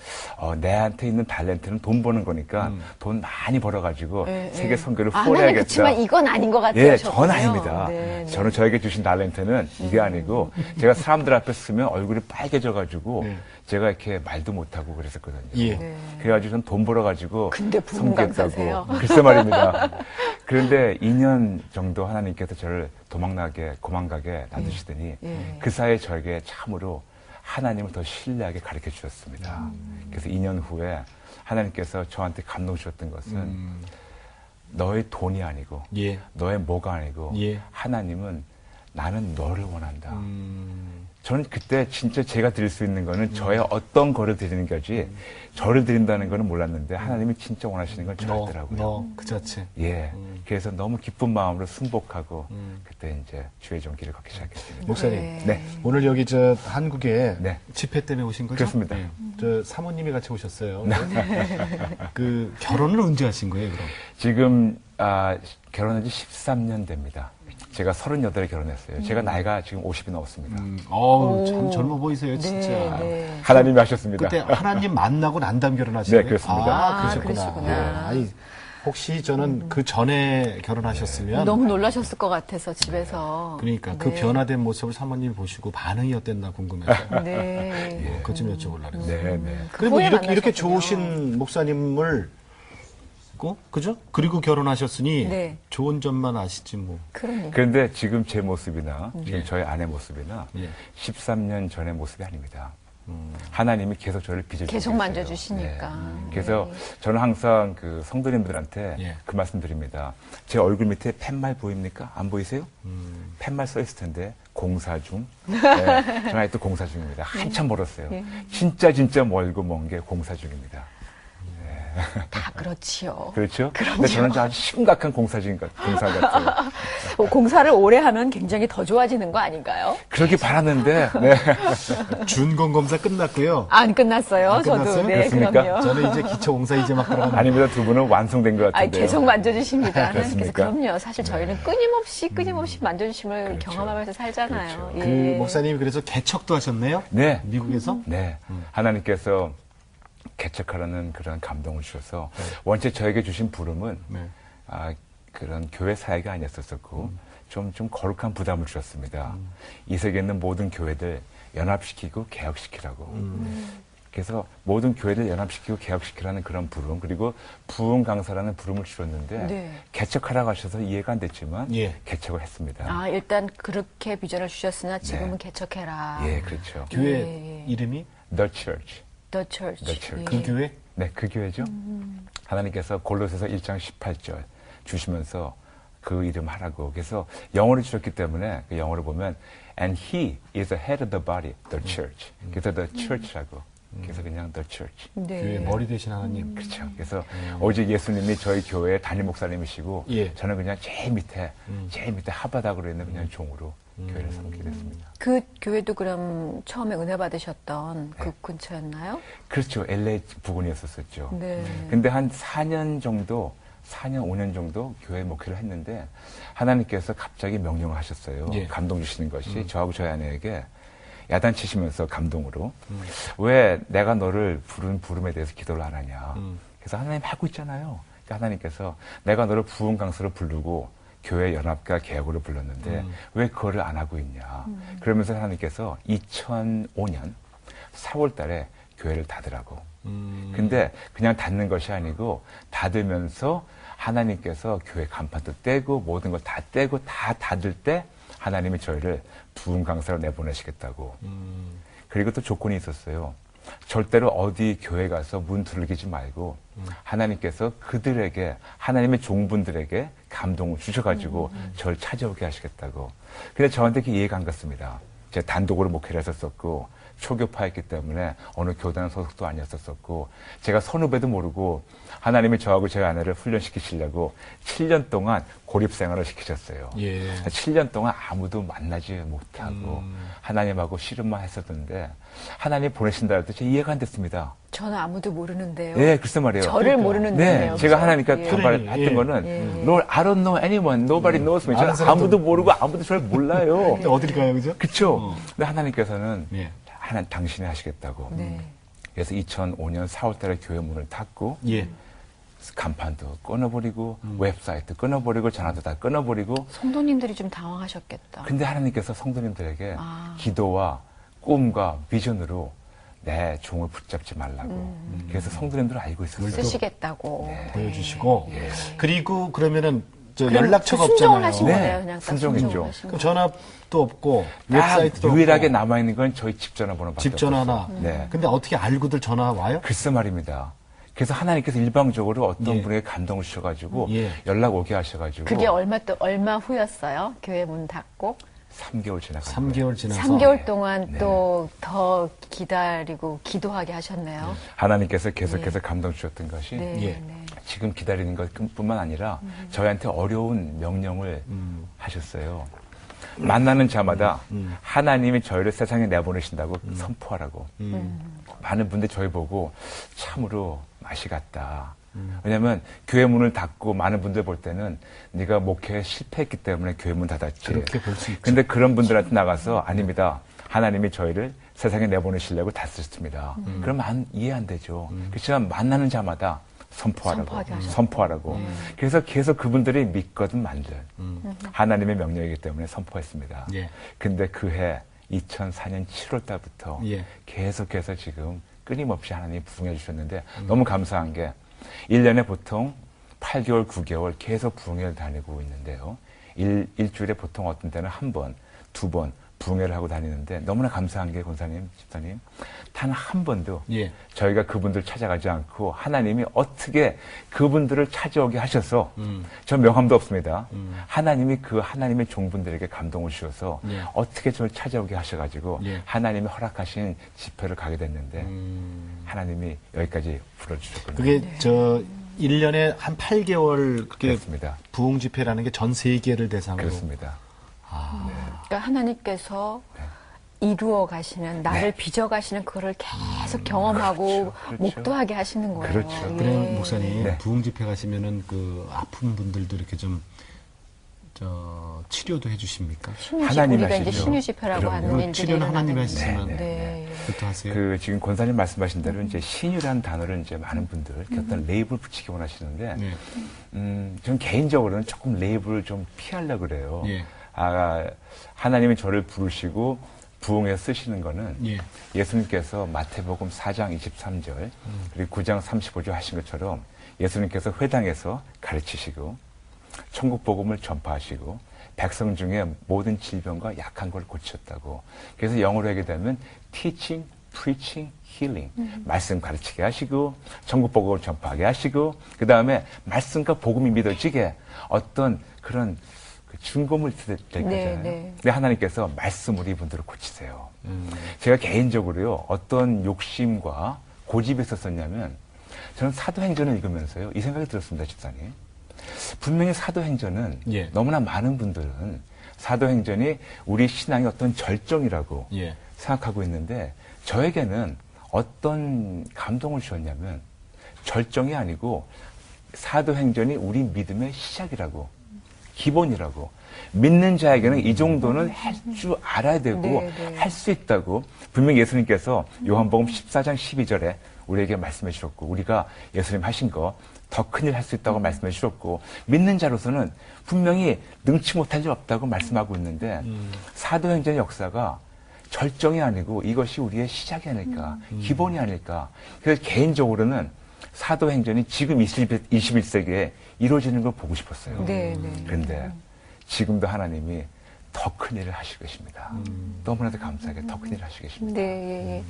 내한테 있는 탤런트는 돈 버는 거니까 돈 많이 벌어가지고 세계 선교를 하나님 후원해야겠다. 그렇지만 이건 아닌 것 같아요. 예, 저도요. 전 아닙니다. 네, 네. 저는 저에게 주신 탤런트는 이게 아니고 제가 사람들 앞에 쓰면 얼굴이 빨개져가지고 네. 제가 이렇게 말도 못하고 그랬었거든요. 예. 네. 그래가지고 전 돈 벌어가지고 근데 부흥 강사세요. 글쎄 말입니다. 그런데 2년 정도 하나님께서 저를 고망가게 놔두시더니 예. 그 사이에 저에게 참으로 하나님을 더 신뢰하게 가르쳐 주셨습니다. 그래서 2년 후에 하나님께서 저한테 감동 주셨던 것은 너의 돈이 아니고 예. 너의 뭐가 아니고 예. 하나님은 나는 너를 원한다. 저는 그때 진짜 제가 드릴 수 있는 거는 저의 어떤 거를 드리는 거지 저를 드린다는 거는 몰랐는데 하나님이 진짜 원하시는 건 저더라고요. 너 그 자체. 예. 그래서 너무 기쁜 마음으로 순복하고 그때 이제 주의 종 길을 걷기 시작했습니다. 목사님, 네. 오늘 여기 저 한국에 네. 집회 때문에 오신 거죠? 그렇습니다. 네. 저 사모님이 같이 오셨어요. 그 결혼을 언제 하신 거예요, 그럼? 지금 결혼한 지 13년 됩니다. 제가 38에 결혼했어요. 제가 나이가 지금 50이 넘었습니다. 참 젊어 보이세요, 진짜. 네. 하나님이 하셨습니다. 그때 하나님 만나고 난 다음 결혼하신 네, 거예요? 그렇습니다. 아, 그러셨구나. 그러시구나. 예. 아니, 혹시 저는 그 전에 결혼하셨으면 너무 놀라셨을 것 같아서 집에서. 그러니까 그 네. 변화된 모습을 사모님이 보시고 반응이 어땠나 궁금해서 네. 그것 좀 여쭤보려고 그랬어요. 네, 네. 그리고 후에 이렇게 만나셨군요. 좋으신 목사님을 그죠? 그리고 결혼하셨으니 네. 좋은 점만 아시지 뭐. 그러니. 그런데 지금 제 모습이나 지금 저희 아내 모습이나 예. 13년 전의 모습이 아닙니다. 하나님이 계속 저를 빚어주고 계속 계세요. 만져주시니까. 네. 그래서 저는 항상 그 성도님들한테 예. 그 말씀 드립니다. 제 얼굴 밑에 팻말 보입니까? 안 보이세요? 팻말 써 있을 텐데 공사 중. 네, 저는 아직도 공사 중입니다. 한참 멀었어요. 진짜 멀고 먼 게 공사 중입니다. 다 그렇지요. 그렇죠? 근데 저는 아주 심각한 공사 같아요. 공사를 오래 하면 굉장히 더 좋아지는 거 아닌가요? 그러길 바랐는데, 네. 준공 검사 끝났고요. 안 끝났어요. 안 저도. 끝났어요? 네, 그렇습니까? 그럼요. 저는 이제 기초 공사 이제 막 들어가는. 아닙니다. 두 분은 완성된 것 같은데요. 계속 만져주십니다. 그래서 그렇습니까? 그럼요. 사실 저희는 끊임없이 만져주심을 경험하면서 살잖아요. 그 예. 목사님이 그래서 개척도 하셨네요. 네. 미국에서. 네. 하나님께서 개척하라는 그런 감동을 주셔서 원체 저에게 주신 부름은 네. 그런 교회 사역이 아니었었고 좀 거룩한 부담을 주셨습니다. 이 세계에 있는 모든 교회들 연합시키고 개혁시키라고. 그래서 모든 교회를 연합시키고 개혁시키라는 그런 부름, 그리고 부흥 강사라는 부름을 주었는데 네. 개척하라고 하셔서 이해가 안 됐지만 예. 개척을 했습니다. 아, 일단 그렇게 비전을 주셨으나 지금은 네. 개척해라. 예, 그렇죠. 교회 예. 이름이 The Church. The Church. The Church. 그 교회? 네, 그 교회죠. 하나님께서 골로새서 1장 18절 주시면서 그 이름 하라고. 그래서 영어를 주셨기 때문에 그 영어를 보면 And he is the head of the body, the church. 그래서 the church라고. 그래서 그냥 the church. 네. 교회 머리 되신 하나님. 그렇죠. 그래서 오직 예수님이 저희 교회 담임 목사님이시고 예. 저는 그냥 제일 밑에 하바닥으로 있는 그냥 종으로 교회를 섬기게 됐습니다. 그 교회도 그럼 처음에 은혜 받으셨던 그 근처였나요? 그렇죠. LA 부근이었었죠. 네. 근데 한 4년, 5년 정도 교회 목회를 했는데 하나님께서 갑자기 명령을 하셨어요. 예. 감동 주시는 것이 저하고 저희 아내에게 야단치시면서 감동으로 왜 내가 너를 부른 부름에 대해서 기도를 안 하냐. 그래서 하나님 하고 있잖아요. 그러니까 하나님께서 내가 너를 부흥 강사로 부르고 교회 연합과 개혁으로 불렀는데 왜 그거를 안 하고 있냐. 그러면서 하나님께서 2005년 4월 달에 교회를 닫으라고. 근데 그냥 닫는 것이 아니고 닫으면서 하나님께서 교회 간판도 떼고 모든 걸 다 떼고 다 닫을 때 하나님이 저희를 부흥 강사로 내보내시겠다고. 그리고 또 조건이 있었어요. 절대로 어디 교회 가서 문 두들기지 말고 하나님께서 그들에게 하나님의 종분들에게 감동을 주셔가지고 저를 찾아오게 하시겠다고. 근데 저한테 그게 이해가 안 갔습니다. 제가 단독으로 목회를 했었었고 초교파였기 때문에 어느 교단 소속도 아니었었고 제가 선후배도 모르고 하나님이 저하고 제 아내를 훈련시키시려고 7년 동안 고립생활을 시키셨어요. 예. 7년 동안 아무도 만나지 못하고 하나님하고 씨름만 했었는데 하나님 보내신다 할 때 이해가 안 됐습니다. 저는 아무도 모르는데요. 네, 글쎄 말이에요. 저를 모르는 네, 분이에요. 제가 하나님께 예. 반발했던 예. 거는 Lord, I don't know anyone, nobody knows me. 아는 저는 사람도 아무도 모르고 아무도 저를 몰라요. 근데 어딜 가요, 그죠? 그쵸? 근데 하나님께서는 예. 하나님 당신이 하시겠다고. 네. 그래서 2005년 4월 달에 교회 문을 닫고 예. 간판도 끊어버리고 웹사이트 끊어버리고 전화도 다 끊어버리고 성도님들이 좀 당황하셨겠다. 근데 하나님께서 성도님들에게 아. 기도와 꿈과 비전으로 내 종을 붙잡지 말라고. 그래서 성도님들은 알고 있었어요. 쓰시겠다고. 네. 보여주시고. 그리고 그러면은 저 그럼 연락처가 순종을 없잖아요. 하신 네. 거네요. 그냥 딱 순종이죠. 순종을 하신 그럼 거. 전화도 없고 딱 웹사이트도 유일하게 없고 남아있는 건 저희 집 전화번호밖에 집 전화나. 없었어요. 네. 근데 어떻게 알고들 전화 와요? 글쎄 말입니다. 그래서 하나님께서 일방적으로 어떤 예. 분에게 감동을 주셔가지고 예. 연락 오게 하셔가지고 그게 얼마 후였어요? 교회 문 닫고 3개월 지나갔어요. 3개월 지나서 3개월 동안 네. 또 더 기다리고 기도하게 하셨네요. 하나님께서 계속해서 감동 주셨던 것이 네. 예. 네. 지금 기다리는 것뿐만 아니라 저희한테 어려운 명령을 하셨어요. 만나는 자마다 하나님이 저희를 세상에 내보내신다고 선포하라고. 많은 분들이 저희 보고 참으로 맛이 갔다. 왜냐하면 교회 문을 닫고 많은 분들 볼 때는 네가 목회에 실패했기 때문에 교회 문 닫았지. 그렇게 볼 수 있죠. 근데 그런 분들한테 나가서 아닙니다. 하나님이 저희를 세상에 내보내시려고 다쓰셨습니다. 그럼 이해 안 되죠. 그렇지만 만나는 자마다 선포하라고. 선포하게 하셨어요. 선포하라고. 그래서 계속 그분들이 믿거든 만들. 하나님의 명령이기 때문에 선포했습니다. 예. 근데 그해 2004년 7월 달부터 예. 계속해서 지금 끊임없이 하나님이 부흥해 주셨는데 너무 감사한 게 1년에 보통 8개월, 9개월 계속 부흥회를 다니고 있는데요. 일주일에 보통 어떤 때는 한 번, 두 번 부흥회를 하고 다니는데 너무나 감사한 게 권사님, 집사님 단 한 번도 예. 저희가 그분들 찾아가지 않고 하나님이 어떻게 그분들을 찾아오게 하셔서 저 명함도 없습니다. 하나님이 그 하나님의 종분들에게 감동을 주셔서 예. 어떻게 저를 찾아오게 하셔가지고 예. 하나님이 허락하신 집회를 가게 됐는데 하나님이 여기까지 불러주셨거든요. 그게 저 1년에 한 8개월 그게 그렇습니다. 부흥 집회라는 게 전 세계를 대상으로. 그렇습니다. 그러니까 하나님께서 이루어 가시는 나를 빚어 가시는 그거를 계속 경험하고 그렇죠. 목도하게 하시는 거예요. 그렇죠. 예. 그래 목사님 네. 부흥 집회 가시면은 그 아픈 분들도 이렇게 좀 치료도 해주십니까? 신유 집 하나님이 우리가 이제 하시죠. 신유 집회라고 그럼요. 하는 그리고 일들이 치료는 하나님이 일어나는 하시지만 네, 네. 그것도 하세요. 그 지금 권사님 말씀하신 대로 이제 신유라는 단어를 이제 많은 분들 어떤 레이블 붙이기 원하시는데 네. 저는 개인적으로는 조금 레이블을 좀 피하려고 그래요. 예. 하나님이 저를 부르시고 부흥에 쓰시는 거는 예. 예수님께서 마태복음 4장 23절 그리고 9장 35절 하신 것처럼 예수님께서 회당에서 가르치시고 천국 복음을 전파하시고 백성 중에 모든 질병과 약한 걸 고치셨다고. 그래서 영어로 하게 되면 teaching, preaching, healing. 말씀 가르치게 하시고 천국 복음을 전파하게 하시고 그 다음에 말씀과 복음이 믿어지게 어떤 그런 중고물 될 거잖아요. 네, 네. 근데 하나님께서 말씀으로 이분들을 고치세요. 제가 개인적으로요, 어떤 욕심과 고집이 있었었냐면, 저는 사도행전을 읽으면서요, 이 생각이 들었습니다, 집사님. 분명히 사도행전은 예. 너무나 많은 분들은 사도행전이 우리 신앙의 어떤 절정이라고 예. 생각하고 있는데, 저에게는 어떤 감동을 주었냐면, 절정이 아니고 사도행전이 우리 믿음의 시작이라고, 기본이라고. 믿는 자에게는 이 정도는 할 줄 알아야 되고 네, 네. 할 수 있다고 분명히 예수님께서 요한복음 14장 12절에 우리에게 말씀해 주셨고 우리가 예수님 하신 거 더 큰일 할 수 있다고 말씀해 주셨고 믿는 자로서는 분명히 능치 못할 일 없다고 말씀하고 있는데 사도행전의 역사가 절정이 아니고 이것이 우리의 시작이 아닐까 기본이 아닐까. 그래서 개인적으로는 사도행전이 지금 21세기에 이루어지는 걸 보고 싶었어요. 네, 네. 그런데 지금도 하나님이 더 큰 일을 하시고 계십니다. 너무나도 감사하게 더 큰 일을 하시고 계십니다. 네, 예, 예.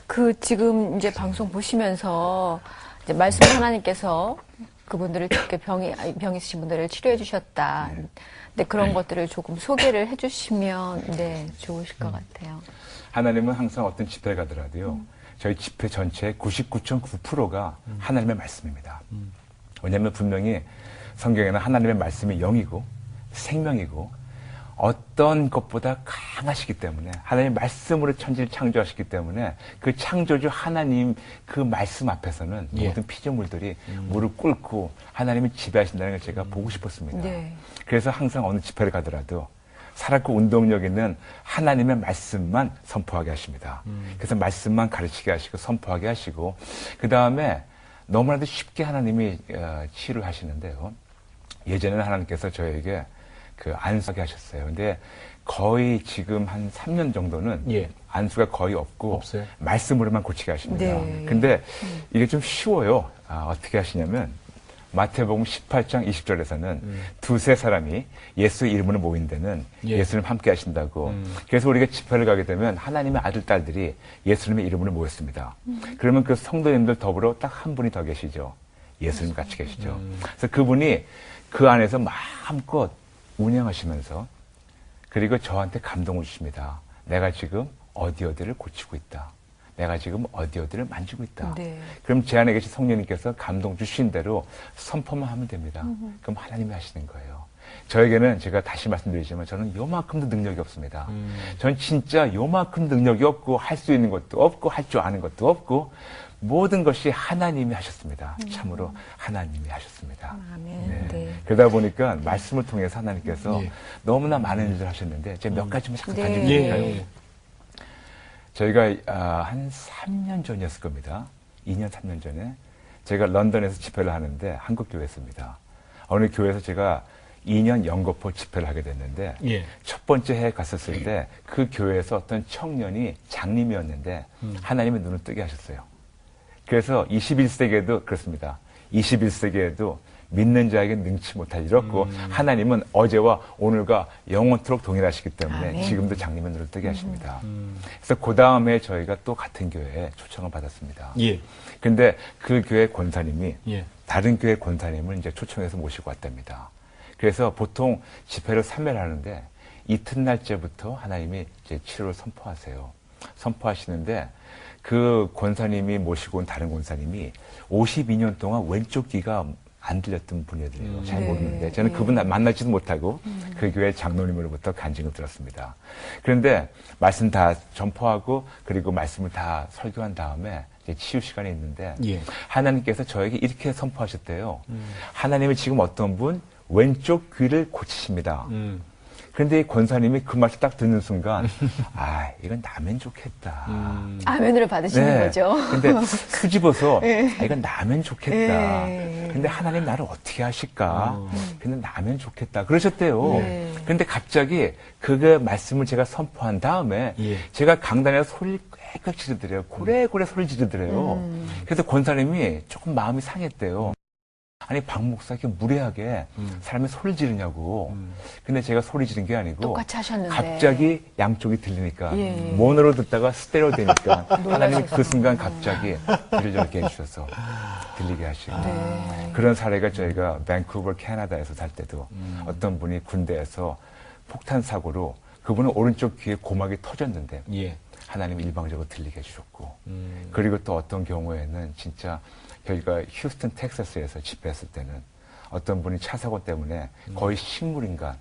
그 지금 이제 방송 보시면서 이제 말씀 하나님께서 그분들을 이렇게 병이 있으신 분들을 치료해 주셨다. 근데 그런 것들을 조금 소개를 해주시면 네 좋으실 것 같아요. 하나님은 항상 어떤 집회를 가더라도요. 저희 집회 전체의 99.9%가 하나님의 말씀입니다. 왜냐하면 분명히 성경에는 하나님의 말씀이 영이고 생명이고 어떤 것보다 강하시기 때문에 하나님의 말씀으로 천지를 창조하시기 때문에 그 창조주 하나님 그 말씀 앞에서는 예. 모든 피조물들이 무릎 꿇고 하나님이 지배하신다는 걸 제가 보고 싶었습니다. 네. 그래서 항상 어느 집회를 가더라도 살았고 운동력 있는 하나님의 말씀만 선포하게 하십니다. 그래서 말씀만 가르치게 하시고 선포하게 하시고 그 다음에 너무나도 쉽게 하나님이 치유를 하시는데요. 예전에는 하나님께서 저에게 그 안수하게 하셨어요. 근데 거의 지금 한 3년 정도는 예. 안수가 거의 없고 없어요? 말씀으로만 고치게 하십니다. 네. 근데 이게 좀 쉬워요. 어떻게 하시냐면 마태복음 18장 20절에서는 두세 사람이 예수의 이름으로 모인 데는 예. 예수님 함께 하신다고. 그래서 우리가 집회를 가게 되면 하나님의 아들, 딸들이 예수님의 이름으로 모였습니다. 그러면 그 성도님들 더불어 딱 한 분이 더 계시죠. 예수님 같이 계시죠. 그래서 그분이 그 안에서 마음껏 운영하시면서 그리고 저한테 감동을 주십니다. 내가 지금 어디를 고치고 있다. 내가 지금 어디를 만지고 있다. 네. 그럼 제 안에 계신 성령님께서 감동 주신 대로 선포만 하면 됩니다. 그럼 하나님이 하시는 거예요. 저에게는 제가 다시 말씀드리지만 저는 요만큼도 능력이 없습니다. 저는 진짜 요만큼 능력이 없고 할 수 있는 것도 없고 할 줄 아는 것도 없고 모든 것이 하나님이 하셨습니다. 참으로 하나님이 하셨습니다. 아멘. 네. 그러다 보니까 말씀을 통해서 하나님께서 예. 너무나 많은 일을 하셨는데 제가 몇 가지만 잠깐 네. 간증드릴까요? 예. 저희가 한 3년 전이었을 겁니다. 2년, 3년 전에 제가 런던에서 집회를 하는데 한국 교회였습니다. 어느 교회에서 제가 2년 연거포 집회를 하게 됐는데 예. 첫 번째 해에 갔었을 때 그 교회에서 어떤 청년이 장님이었는데 하나님의 눈을 뜨게 하셨어요. 그래서 21세기에도 그렇습니다. 21세기에도 믿는 자에게 능치 못할 일 없고 하나님은 어제와 오늘과 영원토록 동일하시기 때문에 아멘. 지금도 장님의 눈을 뜨게 하십니다. 그래서 그 다음에 저희가 또 같은 교회에 초청을 받았습니다. 예. 근데 그 교회 권사님이 예. 다른 교회 권사님을 이제 초청해서 모시고 왔답니다. 그래서 보통 집회를 3회를 하는데 이튿날째부터 하나님이 이제 치료를 선포하세요. 선포하시는데 그 권사님이 모시고 온 다른 권사님이 52년 동안 왼쪽 귀가 안 들렸던 분이더래요. 잘 네. 모르는데 저는 그분 만나지도 못하고 그 교회 장로님으로부터 간증을 들었습니다. 그런데 말씀 다 전포하고 그리고 말씀을 다 설교한 다음에 이제 치유 시간이 있는데 예. 하나님께서 저에게 이렇게 선포하셨대요. 하나님이 지금 어떤 분 왼쪽 귀를 고치십니다. 근데 이 권사님이 그 말을 딱 듣는 순간, 아, 이건 나면 좋겠다. 아멘으로 받으시는 거죠. 근데 수집어서, 네. 아, 이건 나면 좋겠다. 네. 근데 하나님 나를 어떻게 하실까? 근데 나면 좋겠다. 그러셨대요. 네. 근데 갑자기 그 말씀을 제가 선포한 다음에 예. 제가 강단에서 소리를 꽥꽥 지르더래요. 고래고래 소리 지르더래요. 그래서 권사님이 조금 마음이 상했대요. 아니 박 목사 이렇게 무례하게 사람이 소리 지르냐고. 근데 제가 소리 지른 게 아니고 똑같이 하셨는데. 갑자기 양쪽이 들리니까 예. 모노로 듣다가 스테레오 되니까 하나님이 그 순간 갑자기 귀를 열게 해주셔서 들리게 하시고 네. 그런 사례가 저희가 밴쿠버 캐나다에서 살 때도 어떤 분이 군대에서 폭탄 사고로 그분은 오른쪽 귀에 고막이 터졌는데 예. 하나님이 일방적으로 들리게 해주셨고 그리고 또 어떤 경우에는 진짜 저희가 휴스턴 텍사스에서 집회했을 때는 어떤 분이 차 사고 때문에 거의 식물인간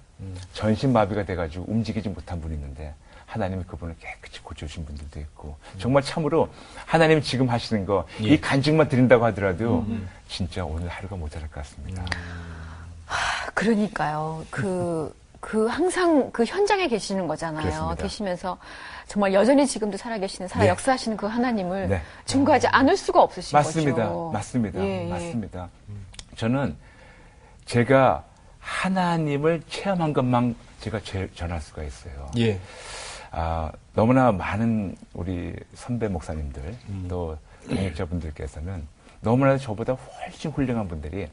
전신마비가 돼가지고 움직이지 못한 분이 있는데 하나님이 그분을 깨끗이 고쳐주신 분들도 있고 정말 참으로 하나님 지금 하시는 거 이 간증만 드린다고 하더라도 진짜 오늘 하루가 모자랄 것 같습니다. 그러니까요. 항상 그 현장에 계시는 거잖아요. 그렇습니다. 계시면서 정말 여전히 지금도 살아계시는, 네. 역사하시는 그 하나님을 네. 증거하지 않을 수가 없으신 맞습니다. 거죠. 맞습니다. 예, 예. 맞습니다. 저는 제가 하나님을 체험한 것만 제가 전할 수가 있어요. 예. 너무나 많은 우리 선배 목사님들 또 동역자분들께서는 너무나 저보다 훨씬 훌륭한 분들이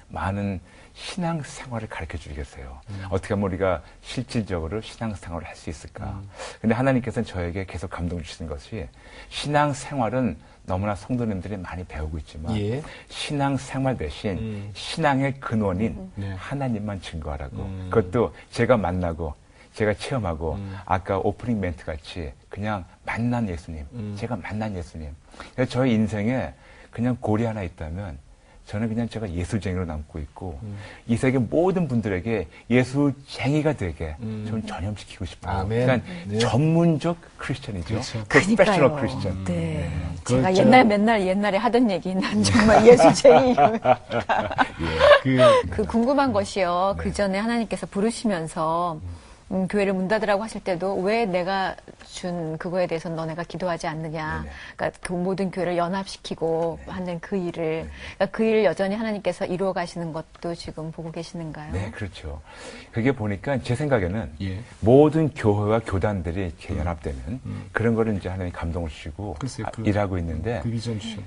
많은 신앙 생활을 가르쳐 주겠어요. 어떻게 하면 우리가 실질적으로 신앙 생활을 할 수 있을까. 근데 하나님께서는 저에게 계속 감동 주시는 것이 신앙 생활은 너무나 성도님들이 많이 배우고 있지만 예. 신앙 생활 대신 신앙의 근원인 네. 하나님만 증거하라고. 그것도 제가 만나고 제가 체험하고 아까 오프닝 멘트 같이 그냥 만난 예수님, 제가 만난 예수님. 그래서 저의 인생에 그냥 고리 하나 있다면 저는 그냥 제가 예수쟁이로 남고 있고 이 세계 모든 분들에게 예수쟁이가 되게 저는 전염시키고 싶어요. 아멘. 그러니까 네. 전문적 크리스천이죠. 그렇죠. 프로페셔널 그러니까요. 크리스천. 네. 그렇죠. 제가 옛날에 하던 얘기, 난 정말 예수쟁이. 그 궁금한 것이요. 그 전에 하나님께서 부르시면서 교회를 문 닫으라고 하실 때도 왜 내가 준 그거에 대해서 너네가 기도하지 않느냐. 네네. 그러니까 그 모든 교회를 연합시키고 하는 그 일을. 그러니까 그 일을 여전히 하나님께서 이루어 가시는 것도 지금 보고 계시는가요? 네, 그렇죠. 그게 보니까 제 생각에는 예. 모든 교회와 교단들이 이렇게 연합되면 그런 거를 이제 하나님 감동을 주시고 글쎄요, 일하고 있는데 그 비전 주신.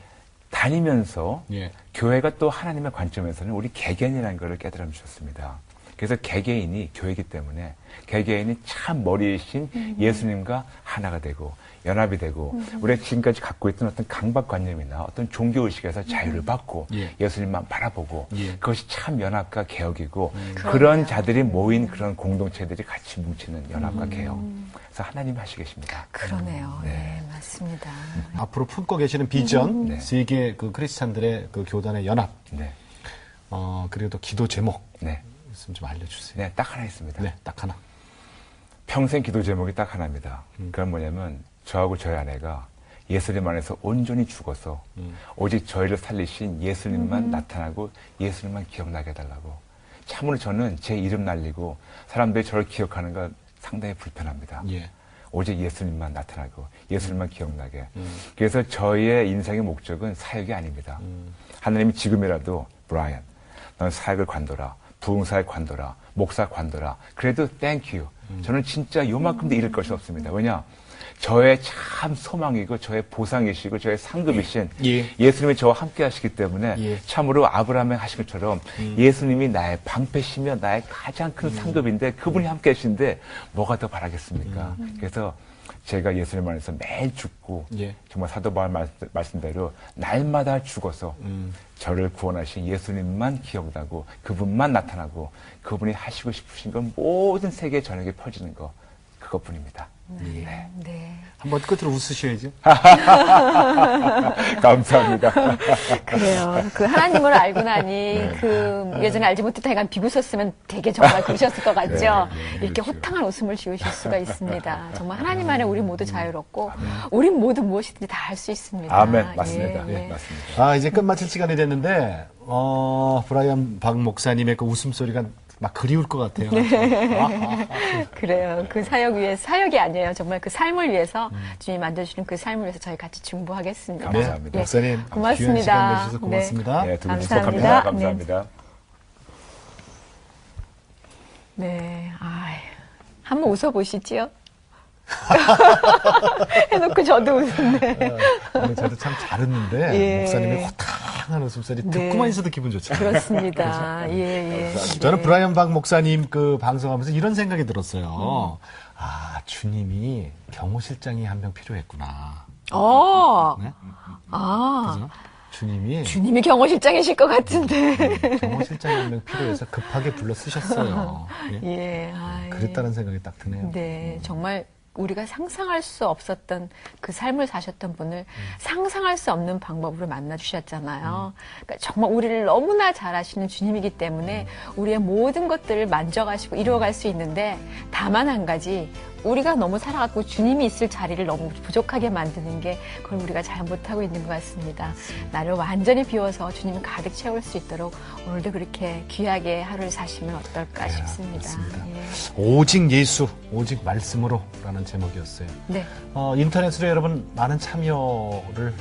다니면서 예. 교회가 또 하나님의 관점에서는 우리 개개인이라는 것을 깨달아 주셨습니다. 그래서 개개인이 교회이기 때문에 개개인이 참 머리이신 예수님과 하나가 되고 연합이 되고 우리가 지금까지 갖고 있던 어떤 강박관념이나 어떤 종교의식에서 자유를 받고 예. 예수님만 바라보고 예. 그것이 참 연합과 개혁이고 그러네요. 그런 자들이 모인 그런 공동체들이 같이 뭉치는 연합과 개혁. 그래서 하나님 하시 계십니다. 그러네요. 네. 네, 맞습니다. 앞으로 품고 계시는 비전, 네. 세계 그 크리스찬들의 그 교단의 연합, 네. 그리고 또 기도 제목 네. 있으면 좀 알려주세요. 네, 딱 하나 있습니다. 네, 딱 하나. 평생 기도 제목이 딱 하나입니다. 그건 뭐냐면 저하고 저희 아내가 예수님 안에서 온전히 죽어서 오직 저희를 살리신 예수님만 나타나고 예수님만 기억나게 해달라고. 참으로 저는 제 이름 날리고 사람들이 저를 기억하는 건 상당히 불편합니다. 예. 오직 예수님만 나타나고 예수님만 기억나게. 그래서 저희의 인생의 목적은 사역이 아닙니다. 하나님이 지금이라도 브라이언, 넌 사역을 관둬라. 부흥사에 관둬라. 목사 관둬라. 그래도 땡큐. 저는 진짜 요만큼도 잃을 것이 없습니다. 왜냐? 저의 참 소망이고 저의 보상이시고 저의 상급이신 예. 예수님이 저와 함께 하시기 때문에 예. 참으로 아브라함이 하신 것처럼 예수님이 나의 방패시며 나의 가장 큰 상급인데 그분이 함께 하시는데 뭐가 더 바라겠습니까? 그래서 제가 예수님 안에서 매일 죽고 예. 정말 사도 바울 말씀대로 날마다 죽어서 저를 구원하신 예수님만 기억나고 그분만 나타나고 그분이 하시고 싶으신 건 모든 세계 전역에 퍼지는 거 그것뿐입니다. 네. 네. 한번 끝으로 웃으셔야죠. 감사합니다. 그래요. 그 하나님을 알고 나니 그 예전에 알지 못했다 약간 비웃었으면 되게 정말 그러셨을 것 같죠. 이렇게 그렇죠. 호탕한 웃음을 지으실 수가 있습니다. 정말 하나님 안에 우리 모두 자유롭고 우리 모두 무엇이든지 다 할 수 있습니다. 아멘. 맞습니다. 예, 예. 네, 맞습니다. 이제 끝마칠 시간이 됐는데, 브라이언 박 목사님의 그 웃음소리가 막 그리울 것 같아요. 그래요. 그 사역 위해서, 사역이 아니에요. 정말 그 삶을 위해서 주님이 만들어주는 그 삶을 위해서 저희 같이 중보하겠습니다. 네, 감사합니다. 목사님, 고맙습니다. 귀한 시간 내주셔서 고맙습니다. 네, 두분 감사합니다. 축복합니다. 감사합니다. 네, 한번 웃어보시지요. 해놓고 저도 웃었네. 오늘 저도 참 잘했는데 예. 목사님의 호탕한 웃음소리 네. 듣고만 있어도 기분 좋잖아요. 그렇습니다. 예, 예. 저는 네. 브라이언 박 목사님 그 방송하면서 이런 생각이 들었어요. 주님이 경호실장이 한 명 필요했구나. 네? 그래서 주님이 경호실장이실 것 같은데. 경호실장이 한 명 필요해서 급하게 불러 쓰셨어요. 예? 예, 그랬다는 생각이 딱 드네요. 네, 정말 우리가 상상할 수 없었던 그 삶을 사셨던 분을 상상할 수 없는 방법으로 만나주셨잖아요. 그러니까 정말 우리를 너무나 잘 아시는 주님이기 때문에 우리의 모든 것들을 만져가시고 이루어갈 수 있는데 다만 한 가지 우리가 너무 살아갖고 주님이 있을 자리를 너무 부족하게 만드는 게 그걸 우리가 잘 못하고 있는 것 같습니다. 나를 완전히 비워서 주님을 가득 채울 수 있도록 오늘도 그렇게 귀하게 하루를 사시면 어떨까 싶습니다. 예. 오직 예수, 오직 말씀으로 라는 제목이었어요. 네. 인터넷으로 여러분 많은 참여를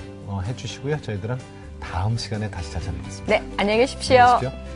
해주시고요. 저희들은 다음 시간에 다시 찾아뵙겠습니다. 네, 안녕히 계십시오. 안녕히 계십시오.